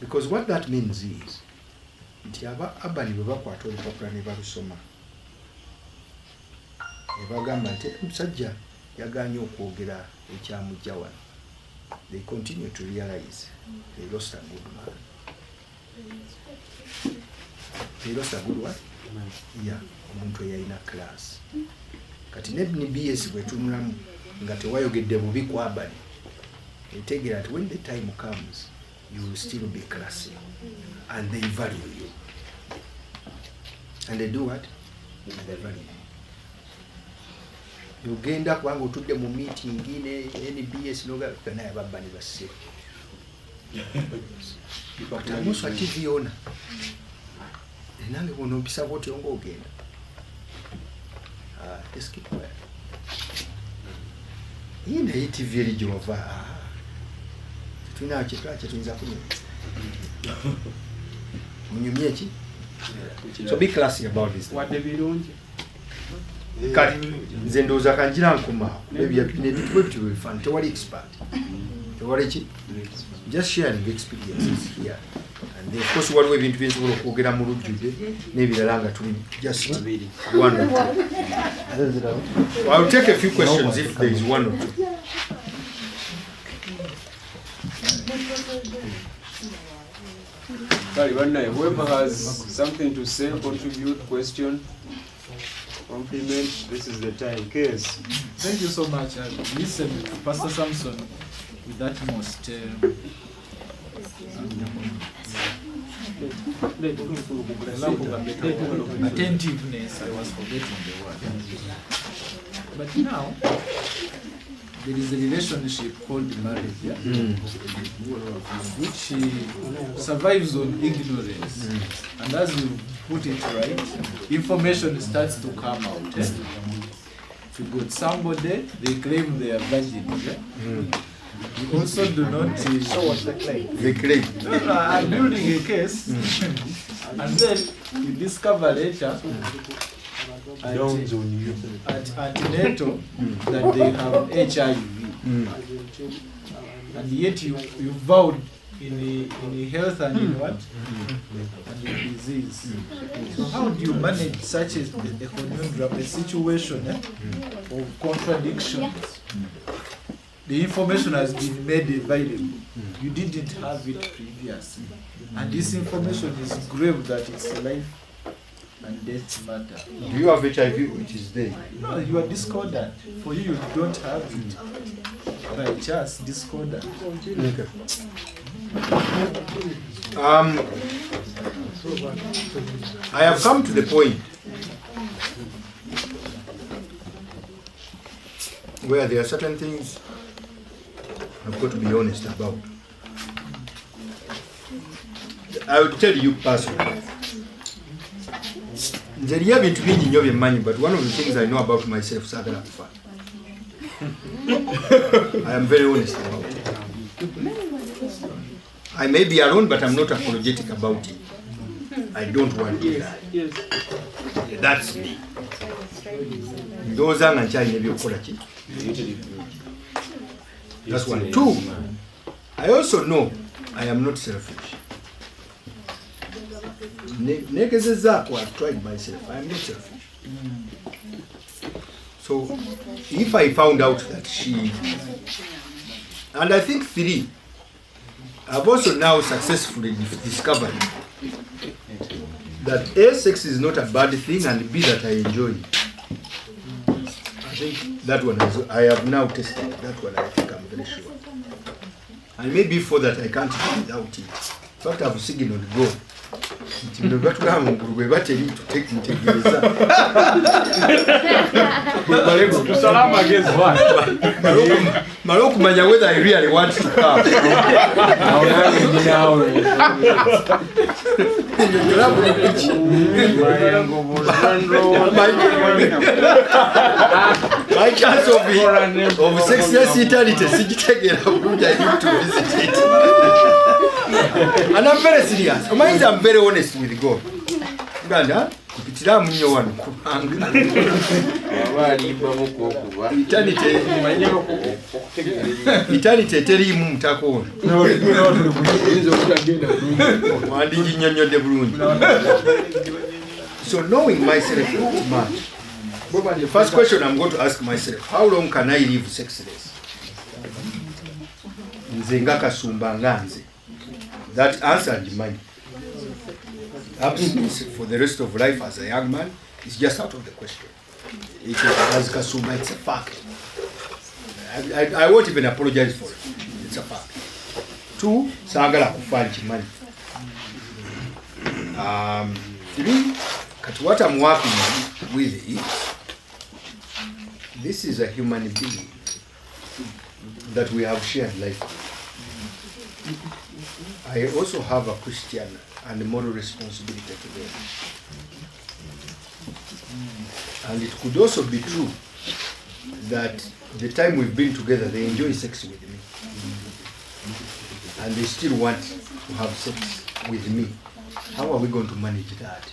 Because what that means is, nti abani bwe bakwata olupapula ne balusoma ne bagamba nti omusajja yaganye okwogera ekyamujja wano. They continue to realize they lost a good man. They lost a good what? Yeah, omuntu eyalina class. Kati NBS bwetunulamu nga tewayogedde bubi ku Abani, etegeera nti when the time comes you will still be classy and they value you. And they do what? They value you. Yogenda kubanga otudde mu meeting ne NBS noga naye babba ne basse. Batamusa TV ona. Nange bw'onompisa bw'otyo ng'ogenda. Just keep quiet. Hii na hii TV eri gy'ova. Tulina kyetwakye tuyinza kunyumya. Munyumye ki? So be classy about this. Wadde birungi. Kati nze ndowooza kanjira nkomaawo. Nebintu bwe bityo bifana tewali expert. Tewali ki? Just sharing experiences here. And then, of course, waliwo ebintu byensobola okwogera mu lujjudde n'ebirala nga tuli just one or two. I'll take a few questions if there is one or two. Sorry, one night, whoever has something to say, contribute, question, compliment, this is the time. Case. Thank you so much. Listen, Pastor Samson, with that most attentiveness, I was forgetting the word. But now, there is a relationship called marriage, yeah? Which survives on ignorance. And as you put it right, information starts to come out. to God. Somebody, they claim they are virgins. Yeah? You also do not. So what's the claim? They claim. No, I'm building a case, and then you discover later at antenatal that they have HIV, and yet you vowed in health and in what? And in disease. So how do you manage such a conundrum, a situation of contradiction? The information has been made available. You didn't have it previously. And this information is grave that it's a life and death matter. Do you have HIV which is there? No, you are discordant. For you, you don't have it. By chance, discordant. Okay. I have come to the point where there are certain things I've got to be honest about. I will tell you personally. Nzeriya bintu bingi nnyo bye mmanyi, but one of the things I know about myself is saagala kufa. I am very honest about it. I may be alone, but I'm not apologetic about it. I don't want to die. That's me. Ndowooza nga nkyalina ebyokukola ki. That's one. Two, I also know I am not selfish. Negezezzaako, I've tried myself. I am not selfish. So, if I found out that she, and I think three, I've also now successfully discovered that A, sex is not a bad thing, and B, that I enjoy it. I think that one I have now tested. That one I think I'm very sure. And maybe for that I can't do without it. In fact, I've signaled God. Mala okumanya whether I really want to come. My chance of sexual eternity sigitegeera bulungi. I need to visit it. And I'm very serious. I'm very honest with God. Uganda, kupitira munyo wano kubanga. Eternity teriimu mutako ono. Wandingi nnyonnyodde bulungi. So knowing myself not much. The first question I'm going to ask myself, how long can I live sexless? Nze nga Kasumba nga nze. That answered mine. Abstinence for the rest of life as a young man is just out of the question. It is, as Kasumba, it's a fact. I won't even apologize for it. It's a fact. Two, saagala kufa nkimanyi. Three, kati what I'm working with is, this is a human being that we have shared life with. I also have a Christian and moral responsibility to them. And it could also be true that the time we've been together, they enjoy sex with me. And they still want to have sex with me. How are we going to manage that?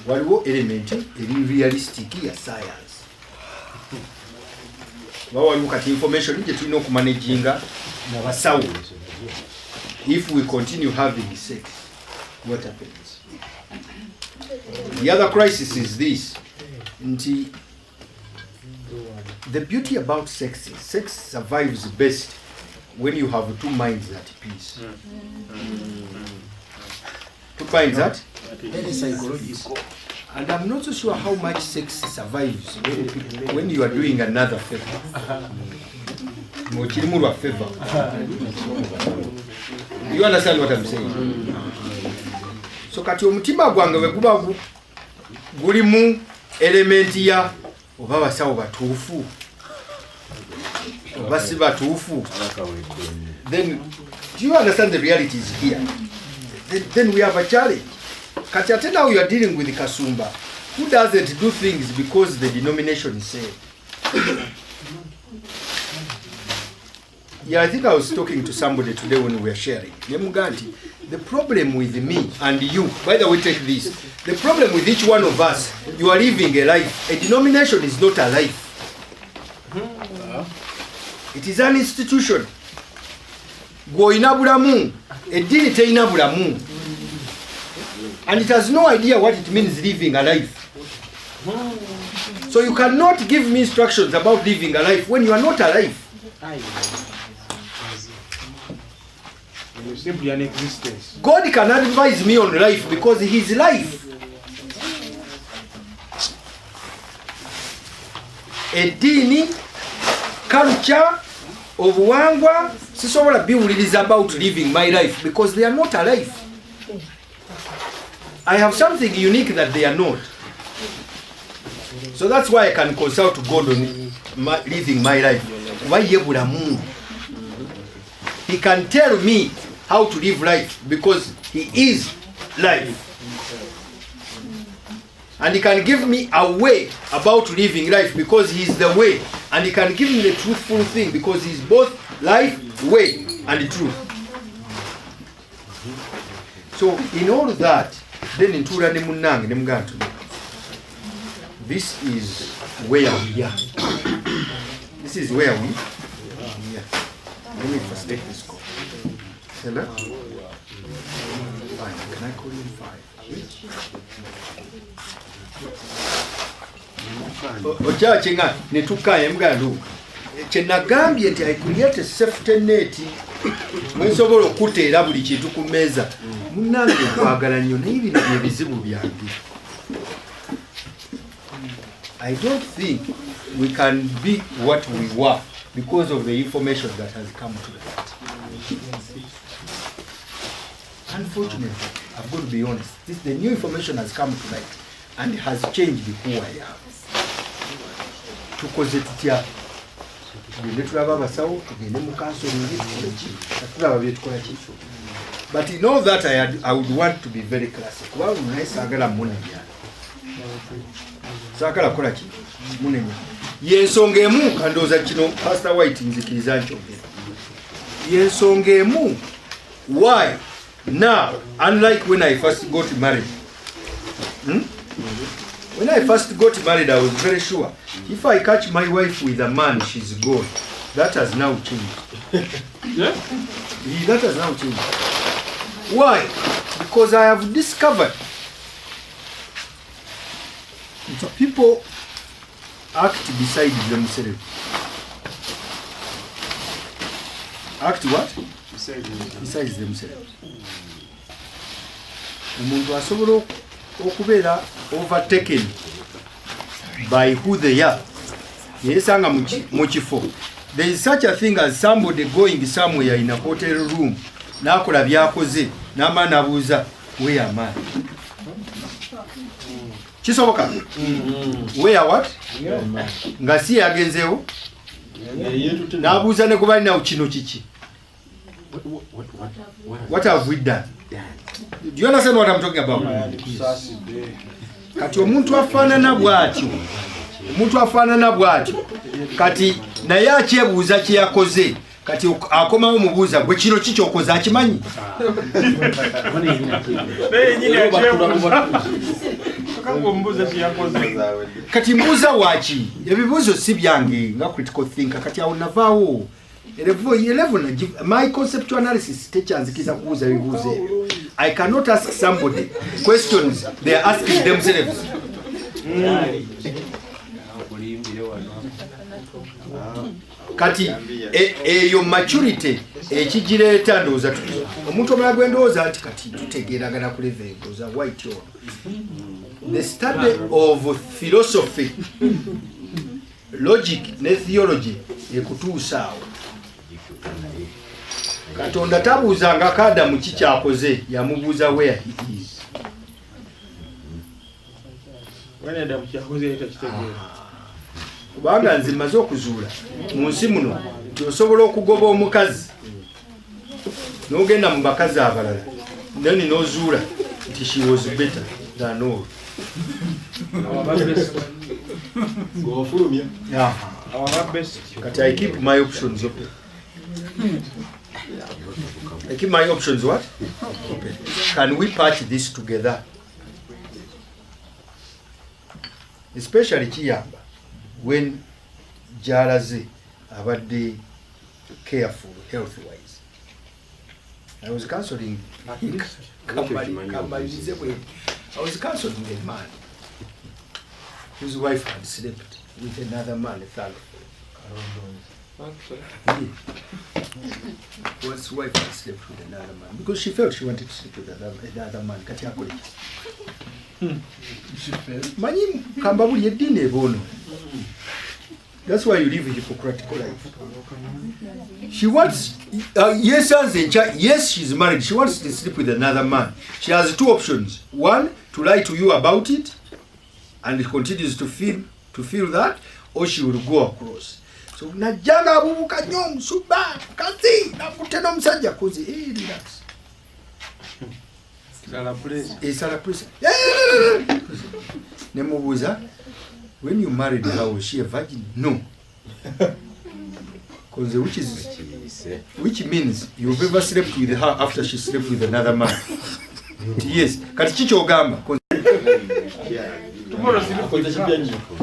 Waliwo element eri realistic ya science. Waliwo kati information gye tulina okumanaginga n'abasawo. If we continue having sex, what happens? The other crisis is this. The beauty about sex is sex survives best when you have two minds at peace. Two minds at? Very psychological. And I'm not so sure how much sex survives when you are doing another favor. You understand what I'm saying? So kati omutima gwange bwe guba gulimu element ya oba basawo batuufu oba si batuufu, then do you understand the reality is here? Then we have a challenge. Kati ate now you are dealing with Kasumba who doesn't do things because the denomination said. Yeah, I think I was talking to somebody today when we were sharing. Nemuganti, the problem with me and you, by the way, take this. The problem with each one of us, you are living a life. A denomination is not a life. It is an institution. Goina bulamu, edini teina bulamu. And it has no idea what it means living a life. So you cannot give me instructions about living a life when you are not alive. You're simply an existence. God can advise me on life because He is life. Edini, culture, obuwangwa, sisobola biwuliriza about living my life because they are not alive. I have something unique that they are not. So that's why I can consult God on living my life. He can tell me how to live life because He is life. And He can give me a way about living life because He is the way. And He can give me the truthful thing because He is both life, way, and truth. So in all that, then in Tura Nemunang, Nemgantu, this is where we are. This is where we are. Let me first take this call. Hello? Fine. Can I call you in 5? Oja chenga netukaye mgandu. Chenagambye nti I create a safety net. Mwensobola okuteera buli kintu ku mmeeza. Munnange kwagala nnyo naye bino ebizibu byange. I don't think we can be what we were because of the information that has come to light. Unfortunately, I've got to be honest, the new information has come to light and has changed who I am. Tukoze tutya tugende tulaba abasawo tugende mu counseling tulaba bye tukola ki. But in all that I would want to be very classic. Kubanga naye saagala munenya. Saagala kola ki munenya. Yensonga emu kandooza kino Pastor White nzikiriza nkyogera. Yensonga emu why now, unlike when I first got married. When I first got married, I was very sure if I catch my wife with a man, she's gone. That has now changed. Yeah? That has now changed. Why? Because I have discovered that people act beside themselves. Act what? Besides themselves. Umuntu asobola okubeera overtaken by who they are. Yesanga mu kifo. There is such a thing as somebody going somewhere in a hotel room. Nakola byakoze n'ama nabuuza where am I? Kisoboka? Where what? Nga si yagenzeewo? N'abuuza ne ku balina kino kiki? What have we done? Do you understand what I'm talking about? Kati omuntu afaanana bw'atyo. Omuntu afaanana bw'atyo. Kati naye akyebuuza kye yakoze. Kati akomawo mubuuza gwe kino ki ky'okoze akimanyi? Kati mbuuza waaki? Ebibuuzo si byange nga critical thinker. Kati awo navaawo. My conceptual analysis techanzikiza kubuuza ebibuuzo ebyo. I cannot ask somebody questions they are asking themselves. Kati eyo maturity ekigireeta ndowooza omuntu omala gwendowooza nti kati tutegeeragana ku level ndowooza white ono. The study of philosophy, logic ne theology ekutuusa awo. Katonda tabuuzanga Adamu kikyakoze, yamubuuza where he is. Kubanga nze mmaze okuzuula mu nsi muno nti osobola okugoba omukazi n'ogenda mu bakazi abalala then n'ozuula nti she was better than all. But I keep my options open. I keep my options what? Open. Can we patch this together? Especially kiyamba when jalaze abadde careful health wise. I was counseling I was counseling a man whose wife had slept with another man, a fellow. Whose wife had slept with another man because she felt she wanted to sleep with another man. Kati akole. Manyi kamba buli eddiini ebono. That's why you live a hypocritical life. She wants, yes, she's married. She wants to sleep with another man. She has two options. One, to lie to you about it, and continues to feel that, or she will go across. So najanga abubuka nnyo musuba kazi nakutena omusajja kozi relax. Sala presa. Nemubuuza, when you married her, was she a virgin? No. Which means you've ever slept with her after she slept with another man. Yes. Kati chicho ogamba.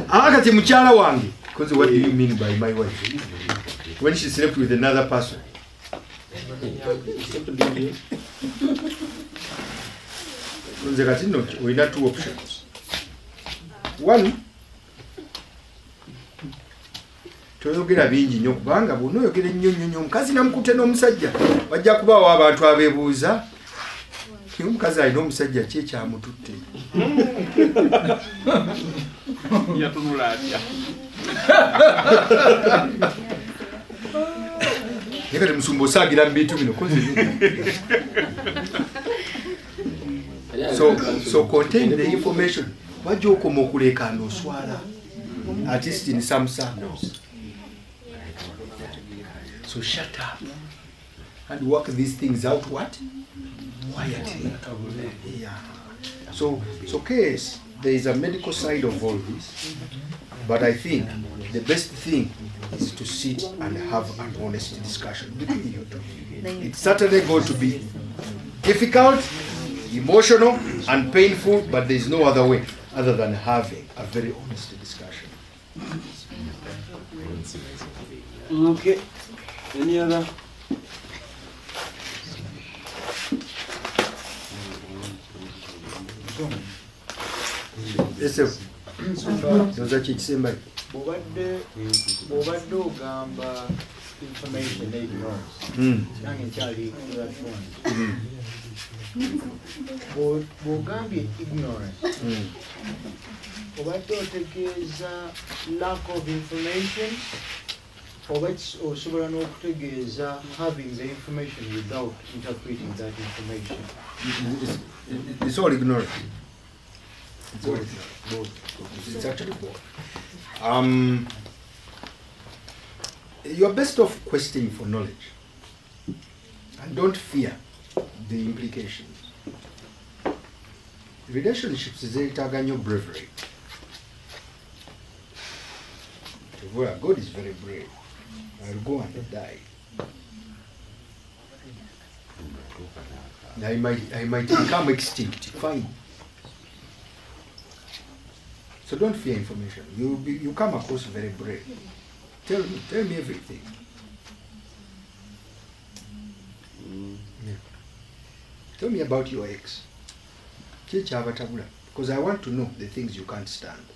Kati mukyala wange. Because what do you mean by my wife? When she slept with another person. We have two options. One, toyogera bingi nnyo kubanga bw'onoyogera ennyo omukazi namukute n'omusajja bajja kubaawo abantu abeebuuza omukazi alina omusajja ki ekyamututte yatunula atya naye kati musumba osaagira mu bintu bino so contain the information wajja okoma okuleekaana oswala at least in some circles. So shut up and work these things out what? Quietly. Yeah. So case, there is a medical side of all this, but I think the best thing is to sit and have an honest discussion between you two. It's certainly going to be difficult, emotional, and painful, but there is no other way other than having a very honest discussion. Okay. Any other? Yes, sir. Those are chichisemba. Bobadde ogamba information ignorance. Nange nkyali platform. Bw'ogambye ignorance. Obadde otegeeza lack of information. Osobola n'okutegeeza having the information without interpreting that information. It's all ignorant. It's all ignorant. Both. It's actually both. You are best off questioning for knowledge, and don't fear the implications. Relationships is zeetaaga nnyo bravery. God is very brave. I'll go and die. I might become extinct. Fine. So don't fear information. You come across very brave. Tell me everything. Yeah. Tell me about your ex. Because I want to know the things you can't stand.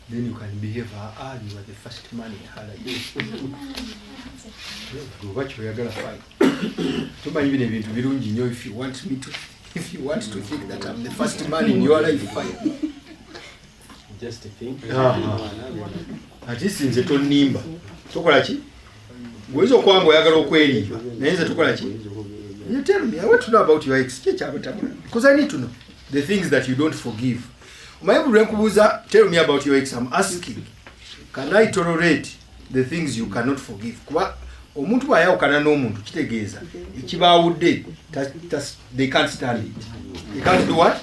Then you can behave, you are the first man in her life. What you are gonna find. If you want to think that I'm the first man in your life, fine. Just a thing. At least nze tonimba. Tokola ki? Gwezo kwamba oyagala okweriiba. Naye nze tukola ki? You tell me, I want to know about your ex. Because I need to know the things that you don't forgive. Tell me about your ex. I'm asking, can I tolerate the things you cannot forgive? Omuntu bw'ayawukana n'omuntu kitegeeza ekibaawudde they can't stand it. You can't do what?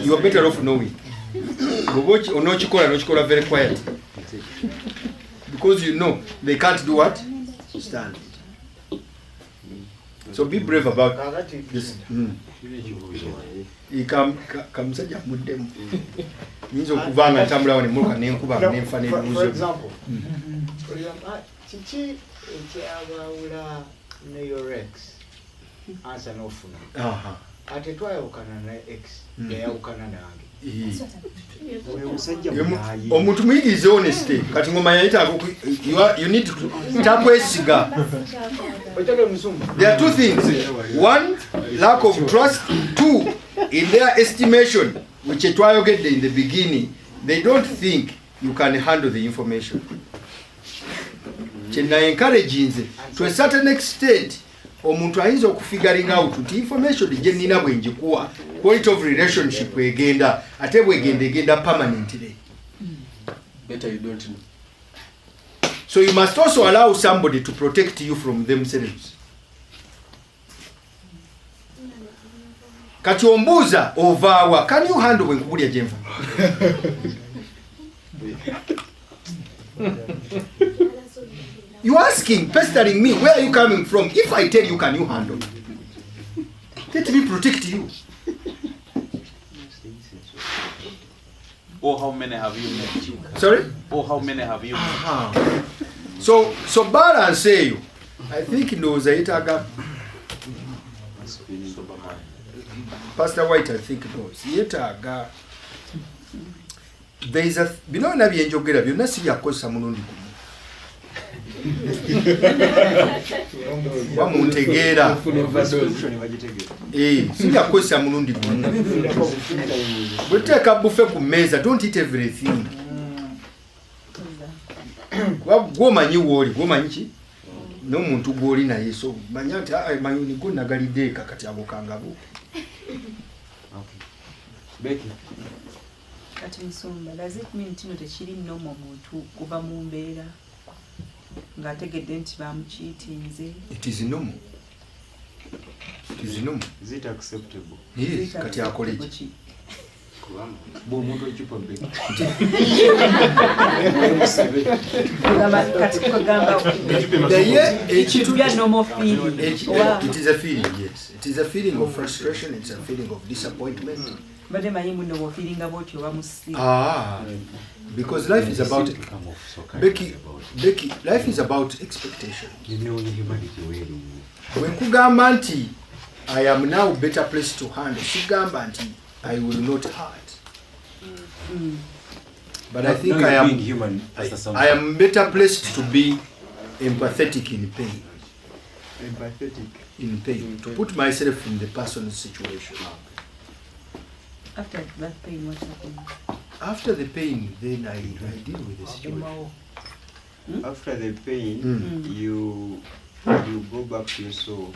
You are better off knowing. Nochikola very quiet. Because you know they can't do what? Stand it. So be brave about this. Kamusajja muddemu. Yinza okuva nga ntambula wano nemuluka nenkuba nenfa n'ebibuuzo. For example, kiki ekyabawula ne your ex ansa n'ofuna ate twayawukana ne ex yayawukana nange. Omuntu muyigirize honesty kati ngoma yayita you need to takwesiga. There are two things. One, lack of trust. Two, in their estimation, which twayogedde in the beginning, they don't think you can handle the information. Kyena encouraging to a certain extent omuntu ayinza okufiguring out nti information gye nnina bwe njikuwa quality of relationship egenda ate bwegenda permanently. Better you don't know. So you must also allow somebody to protect you from themselves. Kati ombuuza ovaawa, can you handle bwe nkubulya gye nva? You asking, pestering me, where are you coming from? If I tell you, can you handle? Let me protect you. Or how many have you met? Sorry? Or how many have you met? So balance you. I think knows yetaga Pastor White, I think knows yetaga. There is a bino na byenjogera byonna si yakozesa mulundi gumu. Wamuntegeera. Si yakozesa mulundi gumu. Bw'oteeka bufe ku mmeeza, don't eat everything. Gwomanyi wooli, gwomanyi ki? N'omuntu gw'oli naye, so manya nti mayuni go nagalidde eka kati ago kangabo. Becky. Kati Nsumba, does it mean tino tekiri nno mu muntu kuva mu mbeera ng'ategedde nti bamukiitinze? It is normal. It is normal. Is it acceptable? Yes, kati akole ki? Bw'omuntu ekipa Becky. Kati kugamba normal feeling. It is a feeling, yes. It is a feeling of frustration, it's a feeling of disappointment. But muno feeling about you wamusi. Because life is about Becky, life is about expectation. When kugamba nti I am now better placed to handle, sigamba nti I will not hurt. But I think I am being human. I am better placed to be empathetic in pain. Empathetic in pain. To put myself in the person's situation. After that pain, what happened? After the pain, then I deal with the situation. After the pain, you go back to yourself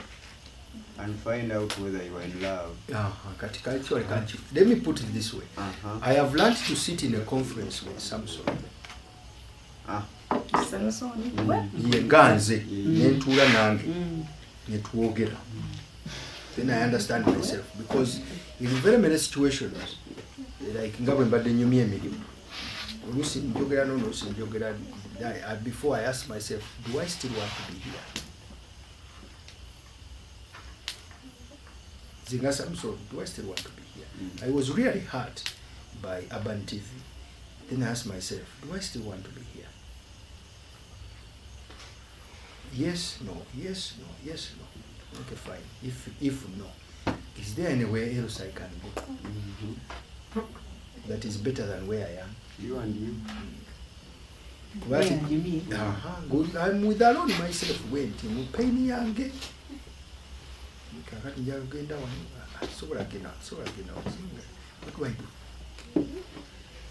and find out whether you are in love. Let me put it this way. I have learned to sit in a conference with Samson. Samson? Ganze, nentuula nange, netwogera. Then I understand myself because in very many situations, like nga bwe mbadde nyumya emirimu, oluusi njogera n'oluusi njogera, before I ask myself, do I still want to be here? Zinga Samson, do I still want to be here? I was really hurt by Urban TV. Then I asked myself, do I still want to be here? Yes, no, yes, no, yes, no. Okay, fine. If no, is there anywhere else I can go that is better than where I am? You and you. Where you mean? Good. I'm with alone myself. Went in pain yange. Kakati njagenda wano. So again. What do I do?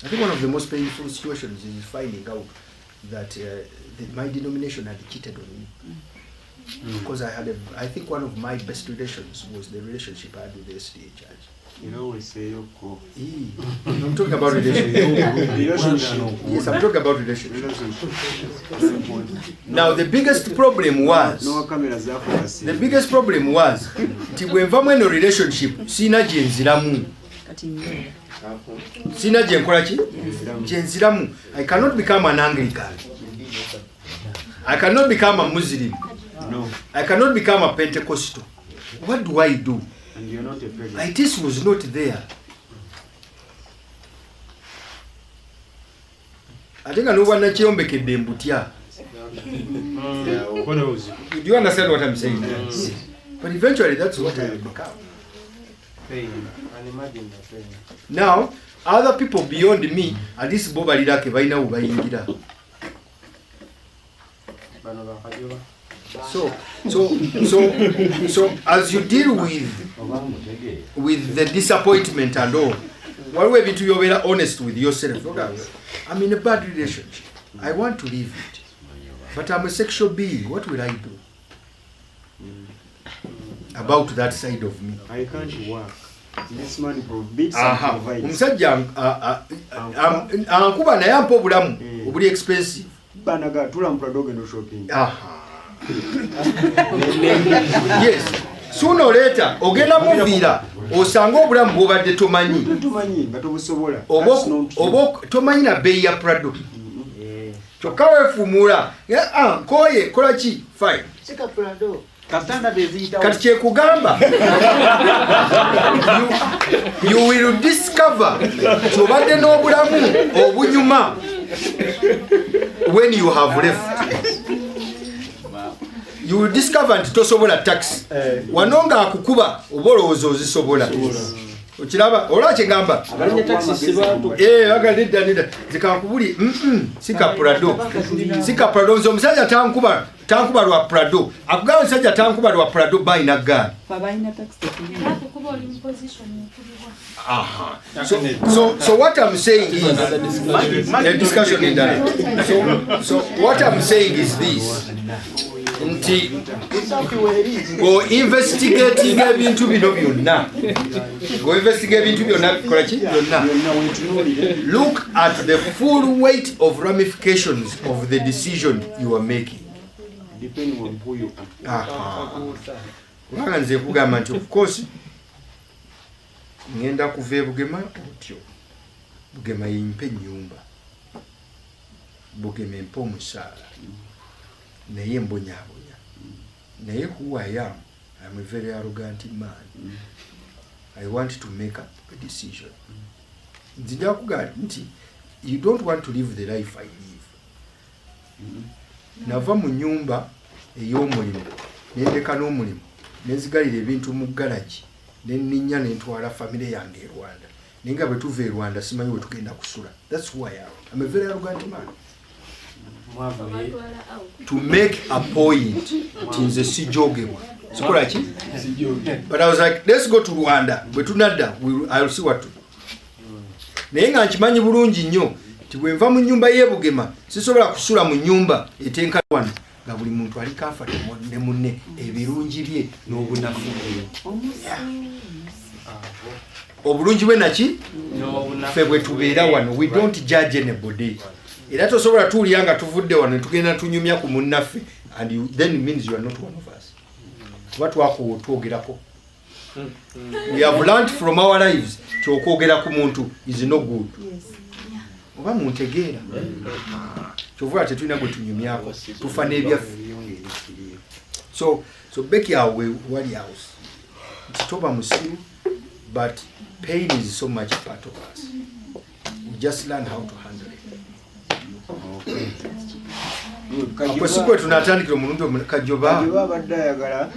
I think one of the most painful situations is finding out that my denomination had cheated on me. Because I think one of my best relations was the relationship I had with the SDA church. I'm talking about relationship. Yes, I'm talking about relationship. Now the biggest problem was nti bwe nva mweno relationship sina gyenziramu. Sina gyenkola ki? Gyenziramu. I cannot become an Anglican. I cannot become a Muslim. No. I cannot become a Pentecostal. What do I do? And you're not a pagan. It was not there. I think I know what nakyeyombekedde mbutya. Do you understand what I'm saying? Yes. But eventually that's what I become. Now, other people beyond me, at least bo balirake balina wo bayingira. So as you deal with the disappointment and all, what way to you be honest with yourself? Look, I'm in a bad relationship. I want to leave it, but I'm a sexual being. What will I do about that side of me? I can't work. This man provides and provides. Omusajja ankuba naye ampa obulamu obuli expensive. Banaga tula mpradoge no shopping. Yes. Sooner or later ogenda muviira osanga obulamu bwobadde tomanyi. Nga tobusobola. Obo tomanyi na bei ya Prado. Kyokka weefumula. Nkoye kola ki? Fine. Sika Prado. Kati kyekugamba you will discover tobadde n'obulamu obunyuma when you have left. You will discover nti tosobola taxi wano nga akukuba oba olowooza ozisobola. Okiraba olwa kyengamba agaliddanida zikankubuli sika Prado nze omusajja tankuba lwa Prado akugaba omusajja tankuba lwa Prado bayina gaali. So what I'm saying is a discussion in that. So what I'm saying is this. Nti go investigating ebintu bino byonna. Look at the full weight of ramifications of the decision you are making. Depending on who you are. Kubanga nze kugamba nti of course ngenda kuva Bugema otyo. Bugema yimpe nyumba. Bugema mpe omusaala. Naye mbonyabonya. Naye who I am, I'm a very arrogant man. I want to make up a decision. Nzija kugamba nti you don't want to live the life I live. Nava mu nyumba ey'omulimu nendeka n'omulimu nenzigalira ebintu mu garage nenninya nentwala family yange e Rwanda naye nga bwe tuva e Rwanda simanyi we tugenda kusula. That's who I am. I'm a very arrogant man. To make a point nze sijogebwa sikola ki? But I was like, let's go to Rwanda. Bwe tunadda I'll see what to do. Naye nga nkimanyi bulungi nnyo nti bwe nva mu nnyumba y'Ebugema sisobola kusula mu nnyumba etenka wano nga buli muntu aliko afa ne munne ebirungi bye n'obunafu obulungi bwe naki ffe bwe tubeera wano. We don't judge anybody. Era tosobola tuulya nga tuvudde wano tugenda tunyumya ku munnaffe and then it means you are not one of us. Kuba twakwogerako. We have learned from our lives kyokwogera ku muntu is no good. Oba muntegeera kyovula tetulina gwe tunyumyako tufa n'ebyaffe. So Becky awe wali house toba musiru, but pain is so much part of us. We just learn how to handle it. Kwa siku tunatandikira omuntu Kajoba abadde ayagala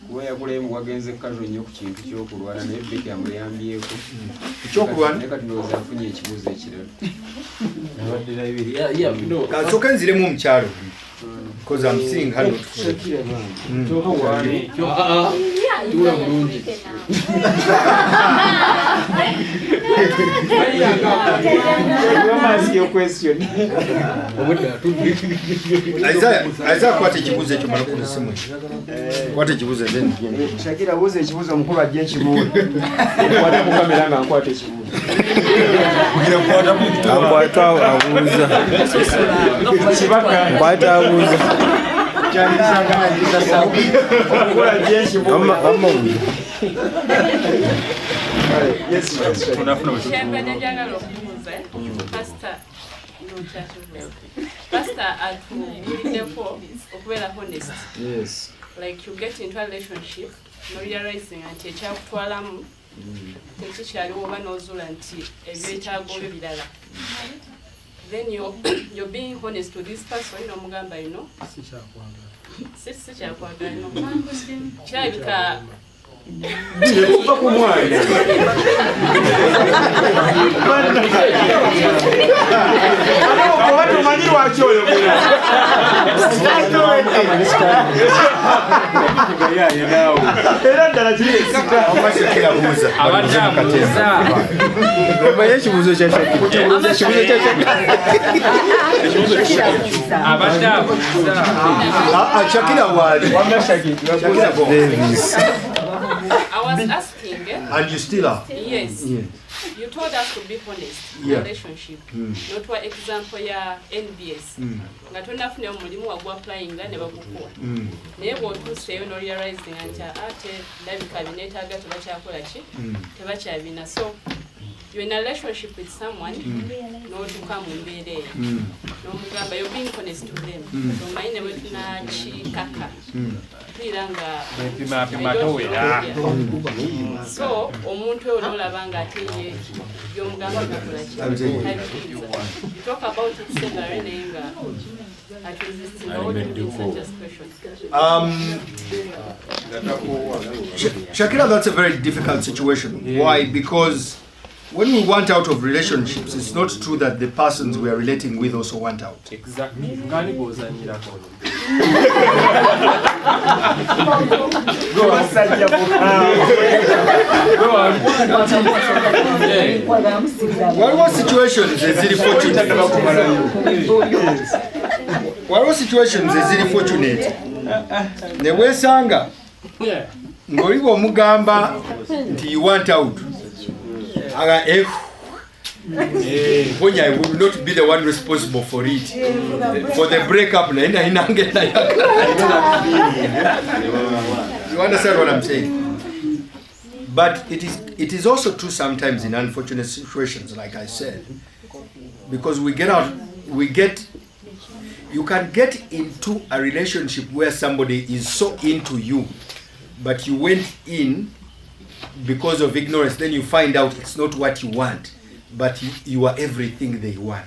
kuba yakulemu wagenze kazo nnyo ku kintu ky'okulwana naye Becky amuyambyeko ekyokulwana kati ndowooza afunye ekibuuzo ekirala. kasooka nziremu omukyalo because I'm seeing how not ask your question. Isaiah kwata ekibuuzo ekyo mala ku simu. Kwata ekibuuzo then. Shakira buuza ekibuuzo omukulu ajja ekibuuzo. Kwata ku kamera nga nkwata ekibuuzo. Kwata abuuza. Kwata abuuza. Pastor honest. Yes. Like you get into a relationship, no realizing that ekyakutwalamu tekikyaliwo oba n'ozuula nti ebyetaago byo birala. Then you're being honest to this person, n'omugamba ino sikyakwagala ino kirabika kuva ku mwana watu omanyi lwaki oyo era ddala Omanye ekibuuzo kya Shakira waali. I was asking, And you still are? yes. Yeah. You told us to be honest in Yeah. relationship. Not for example ya NBS. Nga tonafune omulimu wagwa applying ne bakukuwa. Naye bw'otuuseeyo no realizing nti ate ndabika bineetaaga tebakyakola ki tebakyabina. So you're in a relationship with someone n'otuuka mu mbeera eyo n'omugamba you're being honest to them. Omanyi ne bwe tunakikaka tuira nga so omuntu oyo n'olaba nga ate ye by'omugamba byakola ki tabikiriza. You talk about it several naye nga at resisting. How would you do such a situation? Shakira, that's a very difficult situation. Yeah. Why? Because when we want out of relationships, it's not true that the persons we are relating with also want out. Exactly. Waliwo situations eziri fortunate. Waliwo situations eziri fortunate. Ne weesanga ng'oli bw'omugamba nti you want out. When I will not be the one responsible for it, for the breakup. You understand what I'm saying? But it is also true sometimes in unfortunate situations, like I said, because you can get into a relationship where somebody is so into you, but you went in because of ignorance, then you find out it's not what you want, but you are everything they want.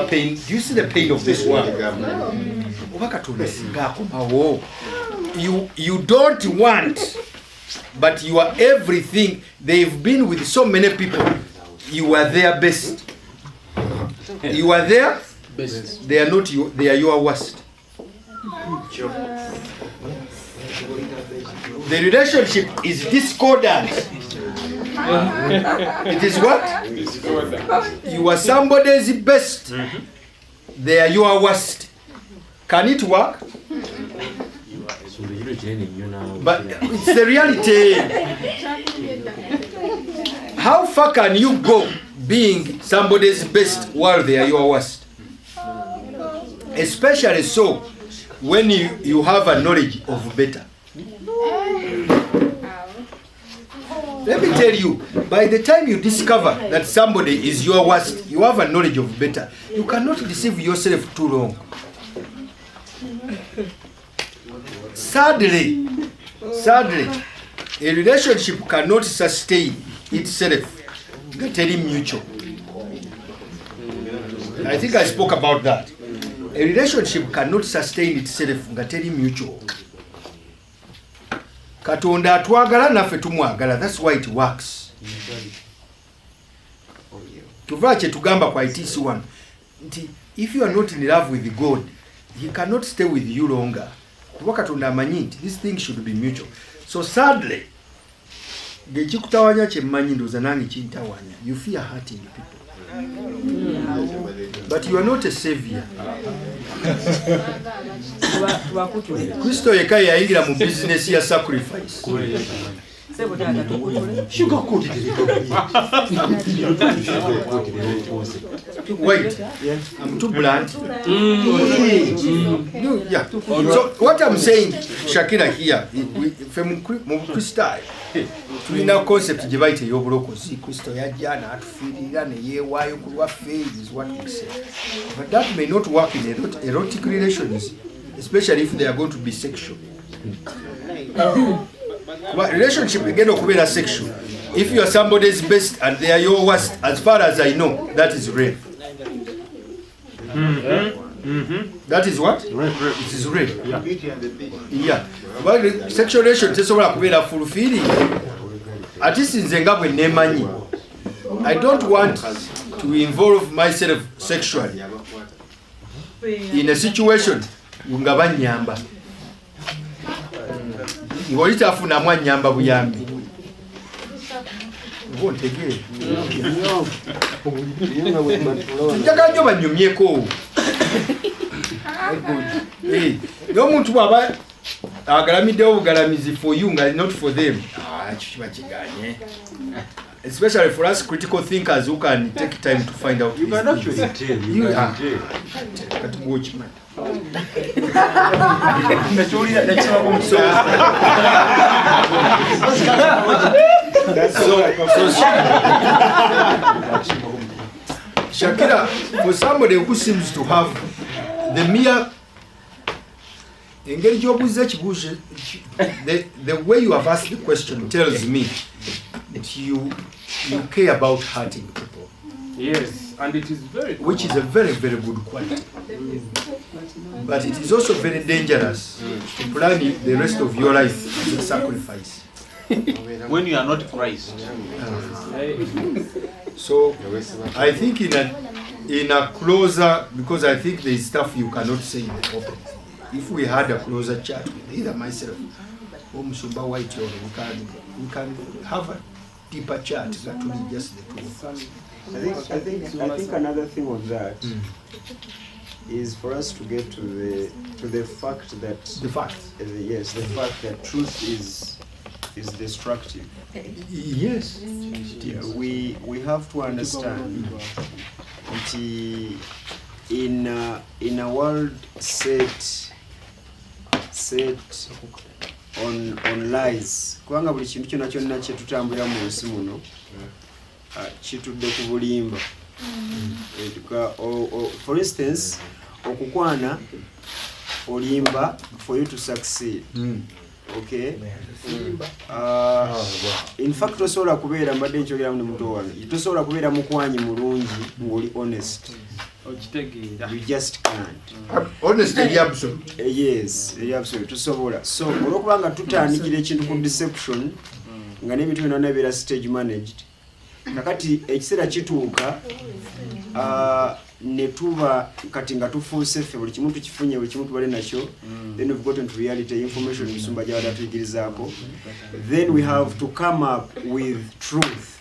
Pain. Do you see the pain of this one? You don't want, but you are everything. They've been with so many people. You are their best. You are their best. They are not you. They are your worst. The relationship is discordant. It is what? You are somebody's best. They are your worst. Can it work? But it's the reality. How far can you go being somebody's best while they are your worst? Especially so when you have a knowledge of better. Let me tell you, by the time you discover that somebody is your worst, you have a knowledge of better. You cannot deceive yourself too long. Sadly, a relationship cannot sustain itself. Teri mutual. I think I spoke about that. A relationship cannot sustain itself. Teri mutual. Katonda atwagala naffe tumwagala. That's why it works. Tuva kye tugamba kwa ITC1 nti if you are not in love with God, he cannot stay with you longer. Kuba Katonda amanyi nti this thing should be mutual. So sadly, Gekikutawanya kyemmanyi ndowooza nange kintawanya. You fear hurting people. But you are not a savior. Kristo yekka yayingira mu business ya sacrifice. Wait, I'm too blunt. Yeah. So what I'm saying, Shakira here, tulina concept gye bayita ey'obulokozi. Kristo yajja n'atufiirira ne yeewaayo ku lwaffe is what we say. But that may not work in erotic relations, especially if they are going to be sexual. Relationship egenda okubeera sexual. If you are somebody's best and they are your worst, as far as I know, that is rape. That is what? Rape. It is rape. Yeah. But sexual relation tesobola kubeera fulfilling. Ati sinze nga bwe neemanyi. I don't want to involve myself sexually in a situation nga bannyamba. Ng'oli tafunamu annyamba buyambi. Ntegeere. Njagala nnyo bannyumyeko. N'omuntu bw'aba agalamiddewo bugalamizi for you nga not for them. Kiba kiganye. Especially for us critical thinkers who can take time to find out. You can actually tell. You can tell. But watch man. Shakira, for somebody who seems to have the mere engeri gy'obuuza ekibuuzo, the way you have asked the question tells me that you care about hurting people. Yes, and it is very common. Which is a very, very good quality. But it is also very dangerous to plan the rest of your life as a sacrifice. When you are not Christ. So I think in a closer, because I think there is stuff you cannot say in the open. If we had a closer chat with either myself or Musumba White, we can have a deeper chat that will be just the two of us. I think another thing on that is for us to get to the fact that the fact that truth is destructive. Yes. We have to understand that in a world set on lies, kubanga buli kintu kyonna kye tutambulira mu nsi muno kitudde ku bulimba. For instance, okukwana olimba for you to succeed. Okay? In fact, tosobola kubeera mbadde nkyogera mu muto wange, tosobola kubeera mukwanyi mulungi ng'oli honest. You just can't. Honest is absolute. Yes, absolute. Tosobola. So olwokubanga tutandikira ekintu ku deception nga n'ebintu byonna nabeera stage managed. Kakati ekiseera kituuka ne tuba kati nga tufuuse ffe buli kimu tukifunye buli kimu tubale nakyo. Then we've gotten to reality, information Musumba gy'abadde atuyigirizaako. Then we have to come up with truth.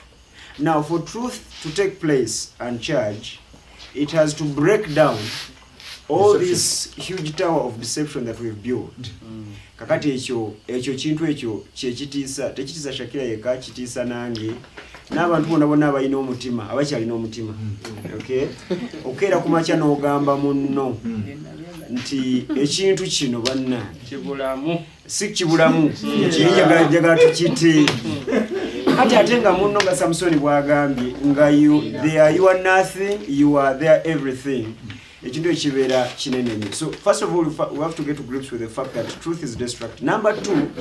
Now for truth to take place and charge, it has to break down all this huge tower of deception that we've built. Kakati ekyo kintu ekyo kyekitiisa, tekitiisa Shakira yekka, kitiisa nange n'abantu bonna abalina omutima, abakyalina omutima. Okay? Okeera ku makya n'ogamba munno nti ekintu kino banna kibulamu, si kibulamu, kiri njagala tukite. Kati ate nga munno nga Samsoni bw'agambye nga they are you are nothing, you are their everything. Ekintu ekibeera kinene nnyo. So first of all, we have to get to grips with the fact that truth is destructive. Number two,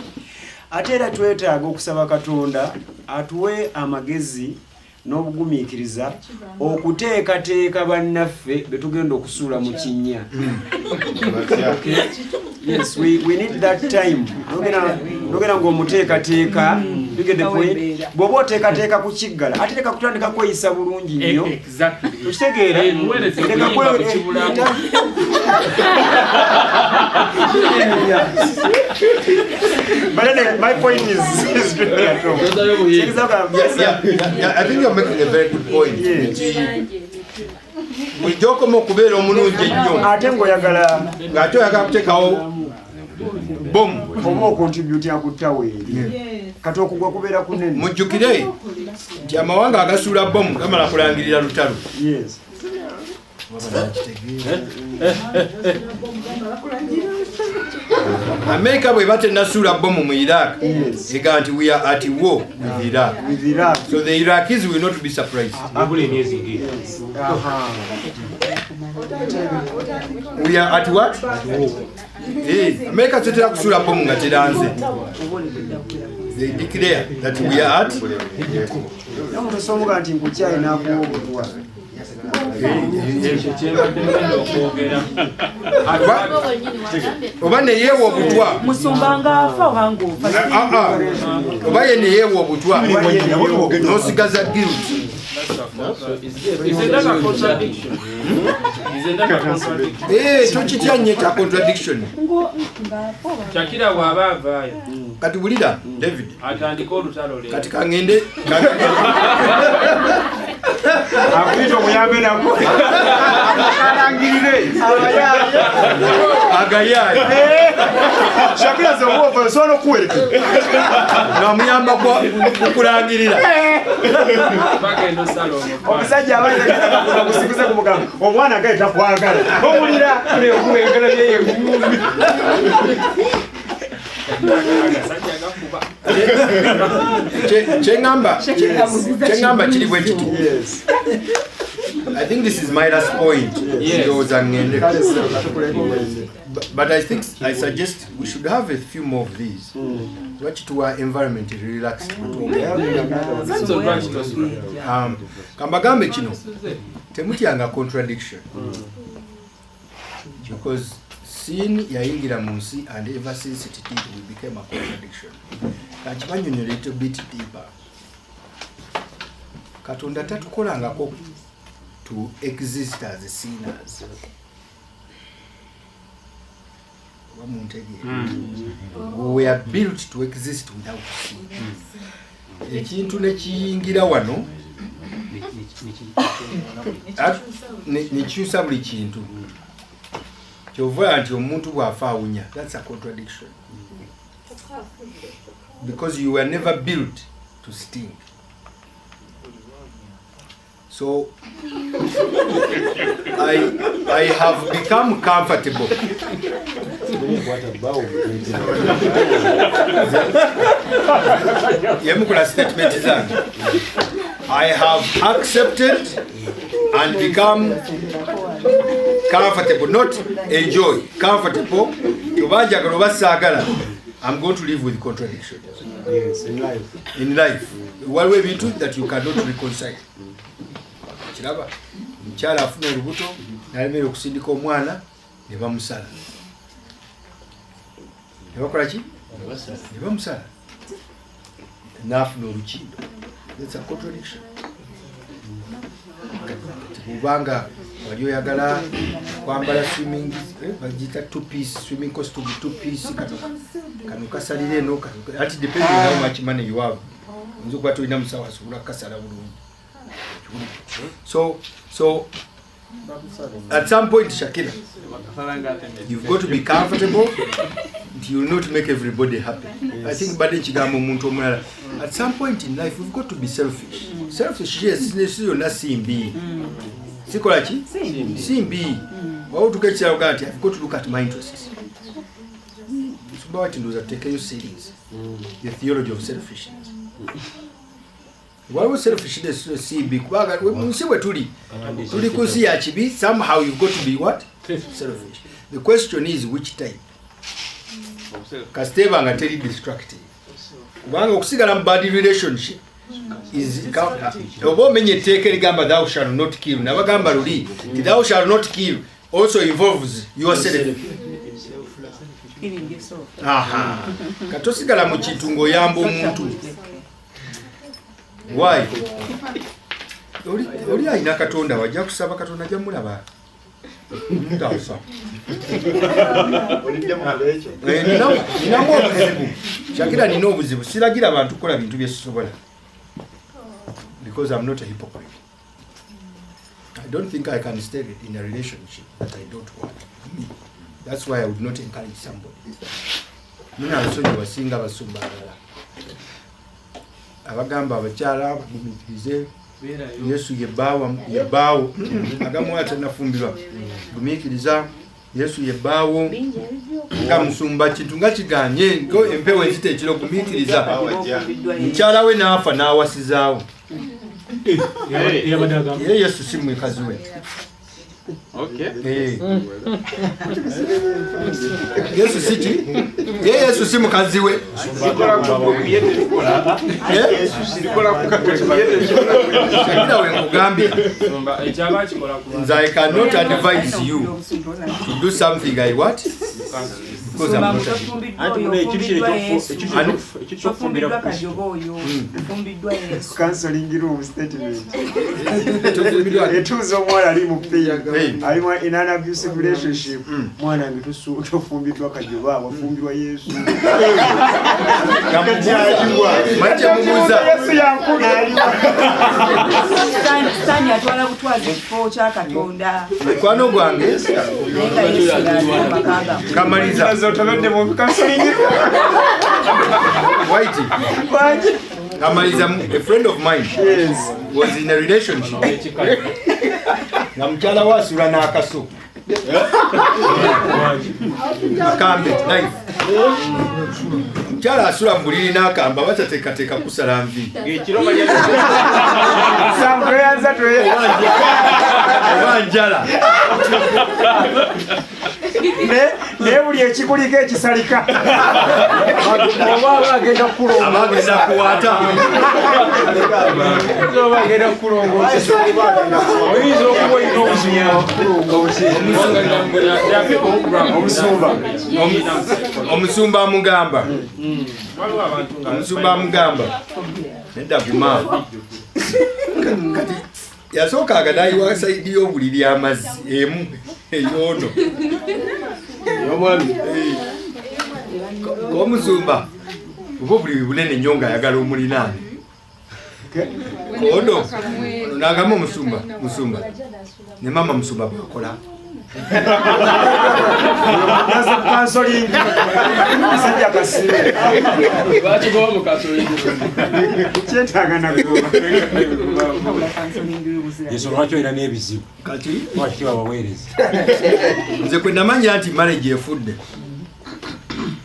ate era twetaaga okusaba Katonda atuwe amagezi n'obugumiikiriza okuteekateeka bannaffe be tugenda okusuula mu kinnya. Yes, we need that time. Nogera ng'omuteekateeka You get the point? Bw'oba oteekateeka ku kiggala ate leka kutandika kweyisa bulungi nnyo. Tukitegeera? But then my point is really at home. I think you're making a very good point. Mujoko mokubeera omulungi nnyo ate ng'oyagala ng'ate oyagala kuteekawo bomu oba okontributinga ku ttawo eri kati okugwa kubeera kunene. mujjukire nti amawanga agasuula bomu gamala kulangirira lutalo. America bwe batennasuula bomu mu Iraq ega nti we are at war with Iraq. So the Iraqis will not be surprised. We are at what? America tetera kusuula bomu nga teranze. They declare that we are at. Namutosomuga nti nkukyayi n'akuwa obutwa. Oba ne yeewa obutwa musumbanga afa wangu oba ye ne yeewa obutwa n'osigaza guilt. Isn't that a contradiction? Isn't that a contradiction? Tokitya nnyo ta contradiction. Shakira bw'aba avaayo Kati wulira David atandika olutalo leero. kati kangende akuyita omuyambe nako alangirire agayaye Shakira ze wofa osobola okuwereka n'amuyamba kukulangirira. Bagenda osala omutwalo. omusajja abaaa kusikuza ku mugamba omwana agaita kwagala owulira okuwengala byeyegumbi Chengamba kiri bwe kiti. I think this is my last point. But I suggest we should have a few more of these. Watch to our environment relaxed. Kambagambe kino temutyanga contradiction. Because sin yayingira mu nsi and ever since it did we became a contradiction. Kakibanyonyo a little bit deeper. Katonda tatukolangako to exist as sinners. We are built to exist without sin. Ekintu nekiyingira wano nekyusa buli kintu. Kyova nti omuntu bw'afa awunya. That's a contradiction. Because you were never built to sting. So I have become comfortable. Statement is that I have accepted and become comfortable, not enjoy, comfortable. I'm going to live with contradiction. Yes, in life. In life. One way that you cannot reconcile. Kiraba mchala afuna olubuto nalemera okusindika omwana ne bamusala. Ne bakola ki? Ne bamusala. Nafuna olukindo. That's a contradiction. Kubanga wali oyagala kwambala swimming bagita two-piece swimming costume two-piece kano kasalire eno kati depending on how much money you have. Nzo kwa to ina musawa asubula kasala bulungi. So at some point, Shakira, you've got to be comfortable. You will not make everybody happy. I think at some point in life, we've got to be selfish. Selfish, yes, you're not seeing B. Sikolachi? Seeing B. How to get your guarantee? I've got to look at my interests. So, what to do is take you serious. The theology of selfishness. Why was selfishness see big? Somehow you've got to be what? Selfish. The question is which type? Kasteva anga teri destructive. Wanga okusigala bad relationship is obo menye take ligamba thou shall not kill. Nabagamba luli thou shall not kill also involves yourself. Aha. Katosigala mu kintu ngoyamba omuntu. Why? Oli alina Katonda wajja kusaba Katonda ajja mulaba. Ndasa. Ninamu obuzibu. Shakira nina obuzibu. Siragira abantu kola bintu bye sisobola. Because I'm not a hypocrite. I don't think I can stay in a relationship that I don't want. That's why I would not encourage somebody. Mina asonyi wasinga basumba alala. Abagamba abakyala bagumikirize Yesu yebawo agamu atanafumbirwa gumikiriza Yesu yebawo nga musumba kintu nga kiganye ngo empewo ezite ekiro gumikiriza mukyala we naafa n'awasizaawo Yesu si mwekazi we. Okay. Yesu siki? Yesu si mukazi we. I cannot advise you to do something I what? Because I'm not counseling room statement. Etuzo omwana ali mu peya ali in an abusive relationship mwana ngitusu tofumbidwa kajoba wafumbirwa Yesu. Macha mubuza Yesu yankuli Sanya atwala butwazi kifo kya Katonda. Kwano gwange kamaliza zotolodde mu counseling. White. A friend of mine was in a relationship. Na mchala wasura na akaso. Akambe knife. Mchala asura mbuliri n'akamba batateekateeka kusala nvi. Sangoyanza twe. Ebanjala. Ne buli ekikuliko ekisalika. Oba agenda kulonga. Abagenda kuwata. Oba agenda kulonga. Oyinza okuba ino Omusumba amugamba. Omusumba amugamba. Nedda guma. Kati yasooka agadayiwa saidi y'obuliri amazzi emu eyono. Yomwami. Omusumba. Oba obuliri bunene nnyo ng'ayagala omulinaane. Ono nagamba musumba ne mama musumba bakola nazo counseling asajja kasire Bachi go mu counseling. kyetaaga nako Yesu lwaki olina n'ebizibu kati lwaki babaweereza nze kwe namanya nti marriage efudde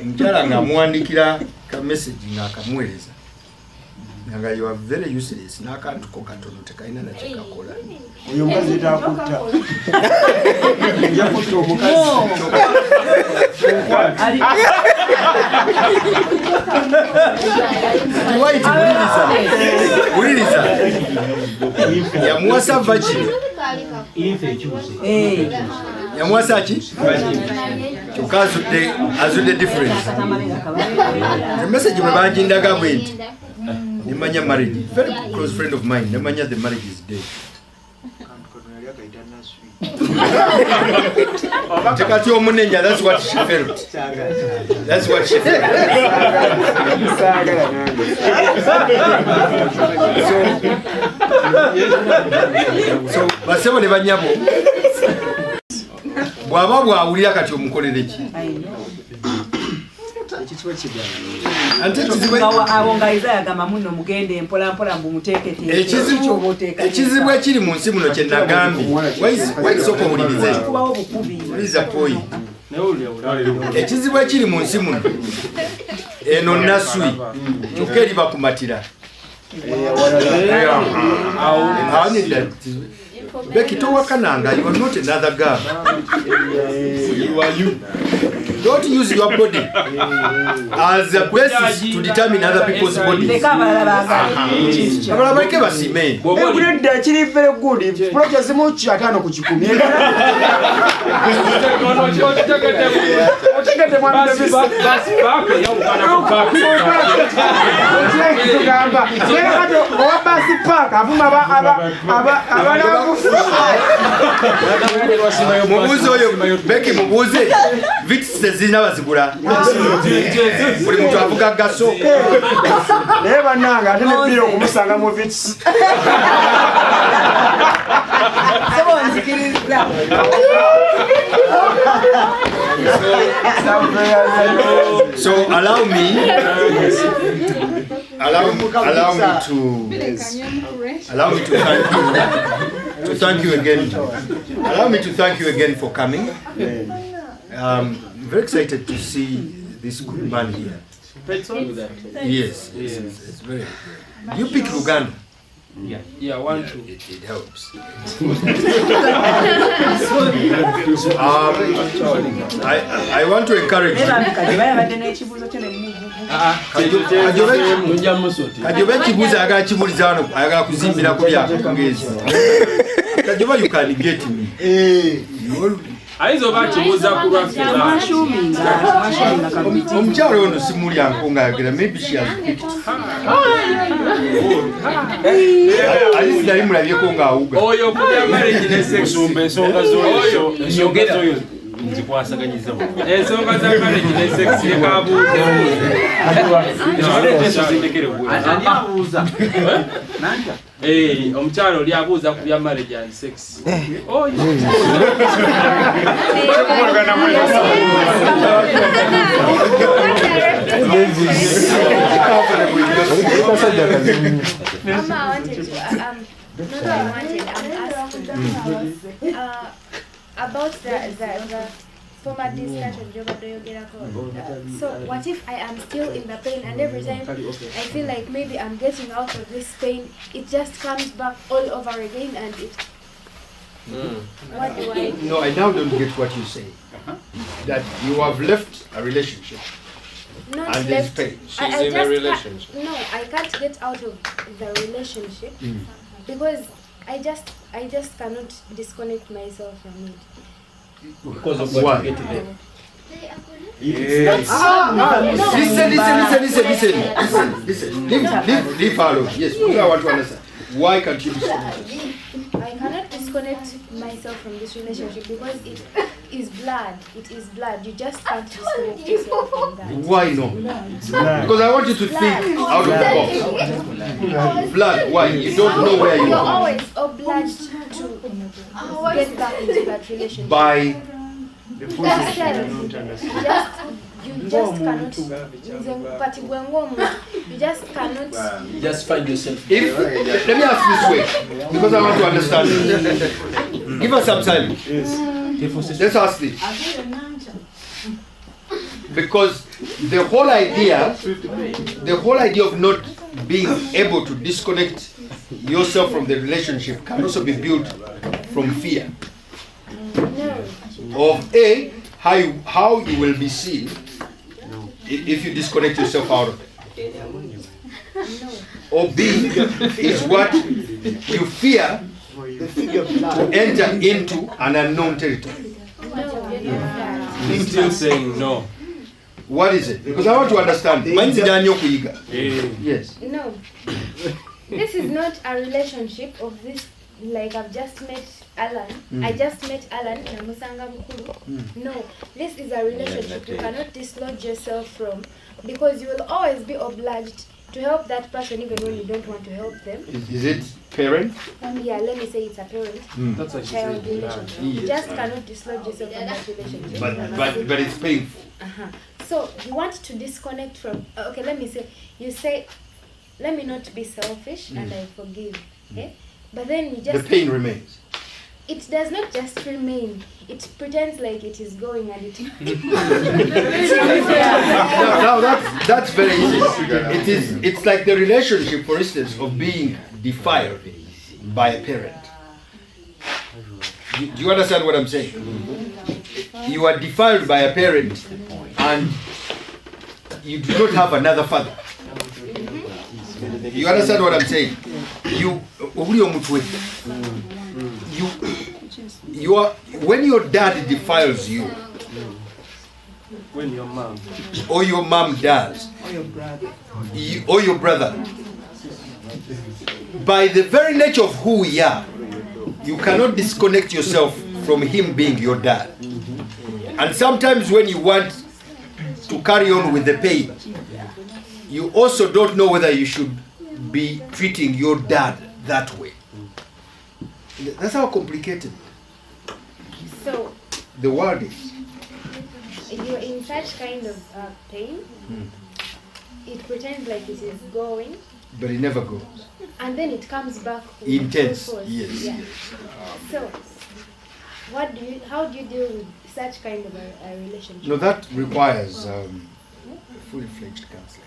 omukyala ng'amuwandikira ka message ng'akamuweereza nga you are very useless n'akantu ko katono tekalina nakikakola oyo mukazi taakutta yakutta omukazi White uliriza yamuwasa vagina yamuwasa ki kyokka azudde difference the message bwe banjindaga bwe nti nemanya marriage very close friend of mine nemanya the marriage is dead Tekati omunenya, that's what she felt. That's what she felt. So basebo ne banyabo. Bwaba bwawulira kati omukolere ki? Ekizibu ekiri mu nsi muno kye nagambye waisoko buliza poyi ekizibu ekiri mu nsi muno eno nasui kyokka eri bakumatira Becky, you are not another girl. You are you. Don't use your body as a basis to determine other people's bodies. Very good. Project much atano kuchikumi. Mugende mwana Davis. Basi paka yawukana ku paka. Tugamba. Naye kati owa basi paka avuma Mubuuze oyo Becky mubuuze Vitz tezirina bazigula. Buli muntu avuga gaso. naye bannange ate ne bbiri okumusanga mu Vitz. So allow me to thank you again. Allow me to thank you again for coming. I'm very excited to see this good man here. Yes, it's very good. You pick Luganda. Yeah, one, two. It helps. I want to encourage you. Kajobe kibuza agala kibuliza wano agala kuzimbira ku byako ngezi. Kajobe you can get me. Aizo bakibuza ku rafika. Omukyalo ono simuli ankonga yagera maybe she has picked. Alice dali mulabyeko nga awuga. Oyo kubya marriage ne sex Kusumba ensonga zoyo nzikwasaganyiza. ensonga za marriage ne sex ekabuuza. Omukyalo oli abuuza ku bya marriage and sex. About the former discussion, so what if I am still in the pain, and every time I feel like maybe I'm getting out of this pain, it just comes back all over again, and it. What do I do? No, I now don't get what you say. That you have left a relationship. Not and there's left. pain. I in a relationship. No, I can't get out of the relationship because I just cannot disconnect myself from it. Because of what you get there. Yes. Listen. Leave her alone. Yes, I want to understand. Why can't you disconnect? I cannot disconnect myself from this relationship because it is blood. It is blood. You just can't disconnect yourself from that. Why no? Because I want you to think out of the box. Blood, why? You don't know where you You're are. always obliged to get back into that relationship. By The process you don't understand. You just cannot. You just cannot. You just find yourself. If, let me ask this way, because I want to understand. Give us some time. Yes. Let's ask this. Because the whole idea of not being able to disconnect yourself from the relationship can also be built from fear. Of A, how you will be seen if you disconnect yourself out of it. Or B is what you fear to enter into an unknown territory. He's still saying no. What is it? Because I want to understand. Yes. No. This is not a relationship of this, like I've just met Alan. I just met Alan in Musanga Bukuru. No. This is a relationship you cannot dislodge yourself from because you will always be obliged to help that person even when you don't want to help them. Is it parent? Yeah, let me say it's a parent. That's what she Child said. relationship. You just cannot dislodge yourself from that relationship. But it's painful. So you want to disconnect from. Okay, let me say. You say, let me not be selfish and I forgive. Okay, but then you just. The pain remains. It does not just remain. It pretends like it is going and it. No, that's very easy. It's like the relationship, for instance, of being defiled by a parent. Do you understand what I'm saying? You are defiled by a parent and you do not have another father. You understand what I'm saying? You are, when your dad defiles you, When your mom. or your mom does, Or your brother. or your brother, by the very nature of who we are, you cannot disconnect yourself from him being your dad. And sometimes when you want to carry on with the pain, you also don't know whether you should be treating your dad that way. That's how complicated So the world is. you're in such kind of pain. It pretends like it is going, But it never goes. and then it comes back with Intense, full force. yes. Yeah. So, how do you deal with such kind of a relationship? No, that requires fully-fledged counseling.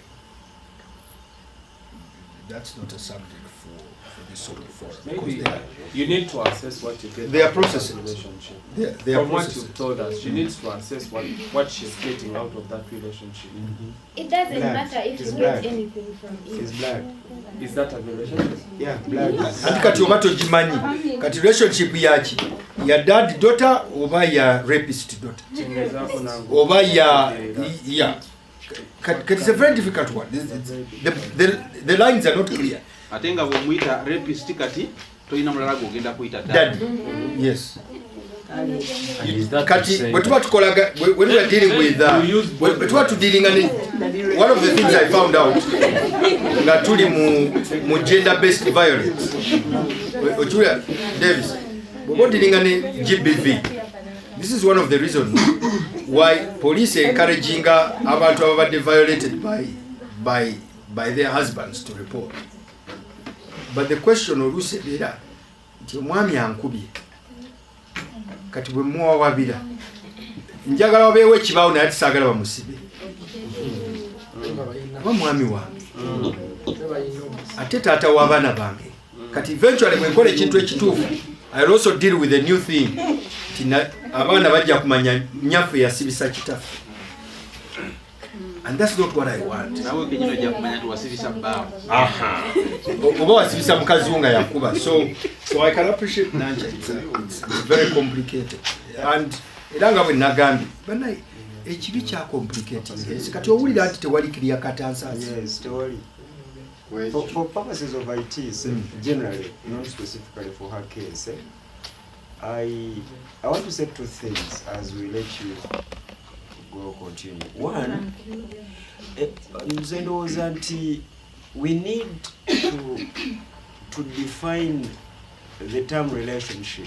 That's not a subject for this sort of forum. Maybe you need to assess what you get They are out of that processes. relationship. They are From what processes. you've told us, she needs to assess what she's getting out of that relationship. It doesn't Blood. matter if It's you blood. get anything from It's it. blood. Is that a relationship? Yeah, blood. Ati kati oba togimanyi kati relationship yaki ya dad daughter oba ya rapist daughter Chengezaako nangu. oba ya kati it's a very difficult one. The lines are not clear. ate nga bwe muyita rapist kati toyina mulala gwogenda kuyita Dad, yes. And is that to Kati say bwe tuba tukolaga when we are dealing with bwe tuba tudealinga ne one of the things I found out nga tuli mu gender based violence ochuya Davis bwe dealinga ne GBV, this is one of the reasons why police encouraging abantu ababadde violated by their husbands to report. But the question oluusi era nti omwami ankubye kati bwe muwawabira njagala wabeewo ekibaawo naye tisaagala bamusibe oba mwami wange ate taata w'abaana bange kati eventually bwe nkola ekintu ekituufu I will also deal with a new thing nti abaana bajja kumanya nyaffe yasibisa kitaffe, and that's not what I want. nawe kenyino ojja kumanya tuwasibisa bbaawo oba wasibisa mukazi wo nga yakuba. So I can appreciate Nanja. It's very complicated, and era nga bwe nagambye banaye ekibi kya complicated kati owulira nti tewali kiriya katansaasi. Yes, tewali. For purposes of IT, generally, not specifically for her case, I want to say two things as we let you go continue. One, ndowooza nti we need to define the term relationship.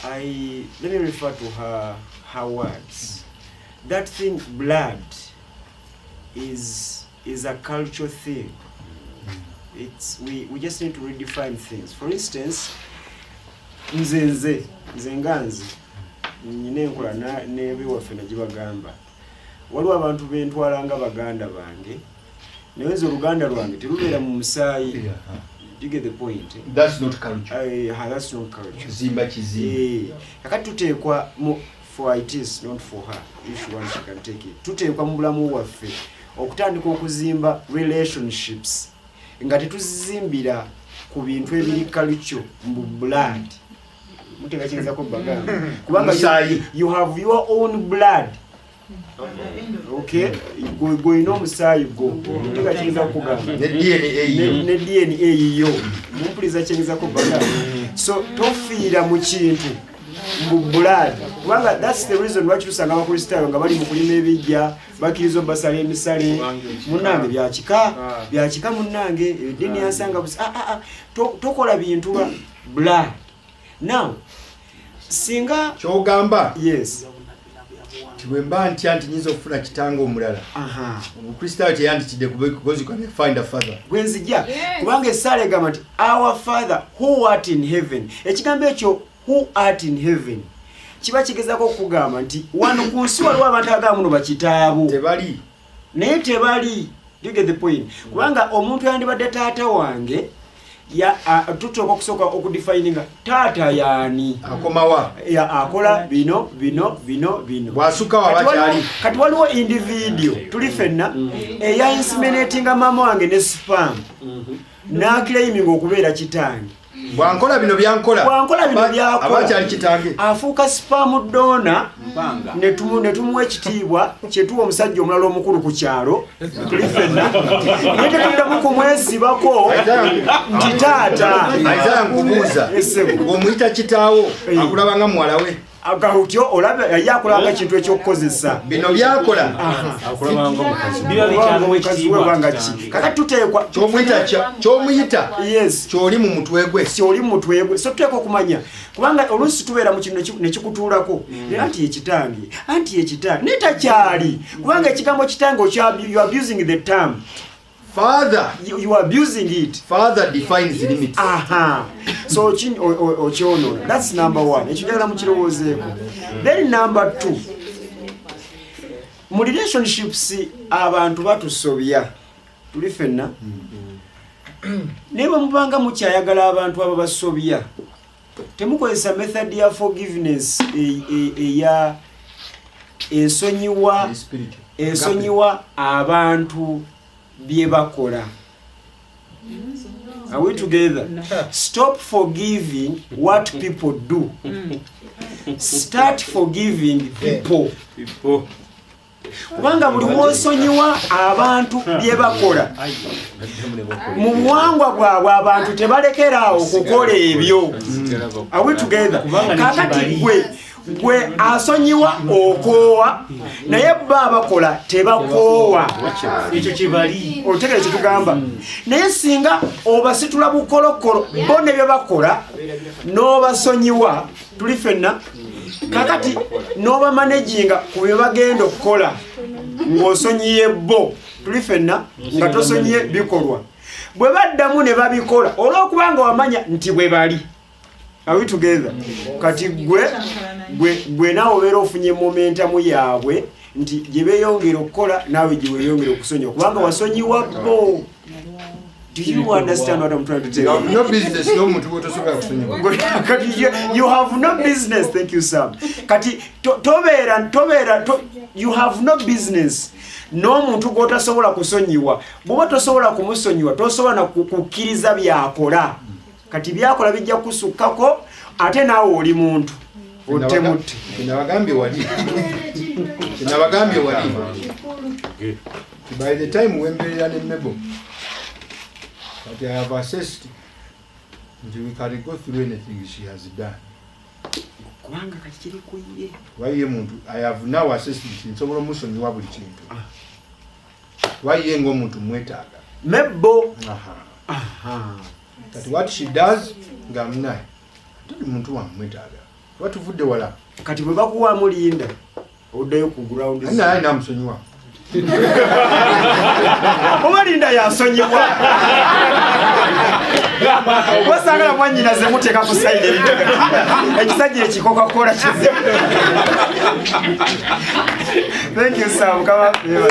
Let me refer to her words. That thing, blood, is a cultural thing. We just need to redefine things. For instance, nze nganzi nyine enkola n'ebiwaffe nagibagamba waliwo abantu bentwala nga baganda bange naye nze oluganda lwange terubeera mu musaayi. You get the point? That's not culture. That's not culture. Zimba kizimba. Kakati tuteekwa for ITs, not for her. If she wants, she can take it. Tuteekwa mu bulamu waffe okutandika okuzimba relationships nga tetuzizimbira ku bintu ebiri culture mu blood. Mutegakirizaako bagamba kubanga you have your own blood. Okay, goyina omusaayi gwo mutegakiriza okugamba ne DNA yiyo mumpuliza kyenyizaako bagamba. So tofiira mu kintu mu blood kubanga that's the reason lwaki tusanga abakristaayo nga bali mu kulima ebijja bakkiriza basala emisale munnange byakika munnange eddiini yansanga tokola bintu ba blood. Now singa kyogamba yes bwe mba ntya nti nyinza okufuna kitanga omulala omukristaayo teyandikidde because you can find a father bwe nzija kubanga essaala egamba nti our father who art in heaven. Ekigambo ekyo who art in heaven kiba kigezaako okugamba nti wano ku nsi waliwo abantu agamba muno bakitaabo tebali naye tebali. You get the point? Kubanga omuntu yandibadde taata wange tutuuka okusooka okudefininga taata yaani akomawa akola bino bwasuka wabakyali. Kati waliwo individual tuli fenna eya inseminatinga mama wange ne spam n'akireiminga okubeera kitange bwankola bino byankola abakyali kitange afuuka spam donor ne tumuwa ekitiibwa kyetuwa omusajja omulala omukulu ku kyalo tulifenna naye tetuddamu kumwesibako nti taata Isaiah nkubuuza omuyita kitaawo akulaba nga muwala we agahutyo olaba yali akolanga kintu ekyokukozesa bino byakola kakati tuteekwa kyomuyita yes kyoli mu mutwe gwe kyoli mu mutwe gwe so tuteekwa okumanya kubanga oluusi tubeera mu kino nekikutuulako anti yekitange netakyali kubanga ekigambo kitange you are abusing the term father you are abusing it. Father defines limits. So ochiono, that's number 1. Ekijagala mukirowozeeko. Then number 2, mu relationships abantu batusobya tuli fenna ne bamubanga mukyayagala abantu abo basobya temukozesa method ya forgiveness eya esonyiwa abantu bye bakola. Are we together? Stop forgiving what people do. Start forgiving people. Kubanga buli wosonyiwa abantu bye bakola mu buwangwa bwabwe abantu tebalekerawo kukola ebyo. Are we together? Kakati gwe asonyiwa okoowa naye bba bakola tebakoowa ekyo kibali otegere kitugamba naye singa obasitula bukolokolo bo ne bye bakola n'obasonyiwa tuli fenna kakati n'oba managinga ku bye bagenda okukola ng'osonyiye bo tuli fenna nga tosonyiye bikolwa bwe baddamu ne babikola olw'okubanga wamanya nti bwe bali. Are we together? Kati gwe nawe obeera ofunye momentamu yaabwe nti gye beeyongera okukola naawe gye weeyongera okusonyiwa kubanga wasonyiwa bo. Do you understand what I'm trying to tell you? You have no business. No muntu gotosobola kusonyiwa. You have no business. Thank you, Sam. Kati you have no business. No muntu gotasobola kusonyiwa. Bw'oba tosobola kumusonyiwa tosobola kukkiriza byakola. Kati byakola bijja kusukkako ate naawe oli muntu otemutte. Nabagambye wali. By the time wembeera ne Mebo, but I have assessed until we can go through anything she has done. Kubanga kati kiri kuye. Why muntu? I have now assessed it. Nsobola musonyiwa buli kintu. Why ngo muntu mwetaaga? Mebo. That what she does ngamna muntu wa mwetaaga watuvudde wala kati bwe bakuwa mulinda oddayo ku ground naye namusonyiwa omulinda yasonyiwa wasangala mwanyina ze muteeka ku sayidi ekisajja ekikokakola kizibu. Thank you, Sam. Come up here.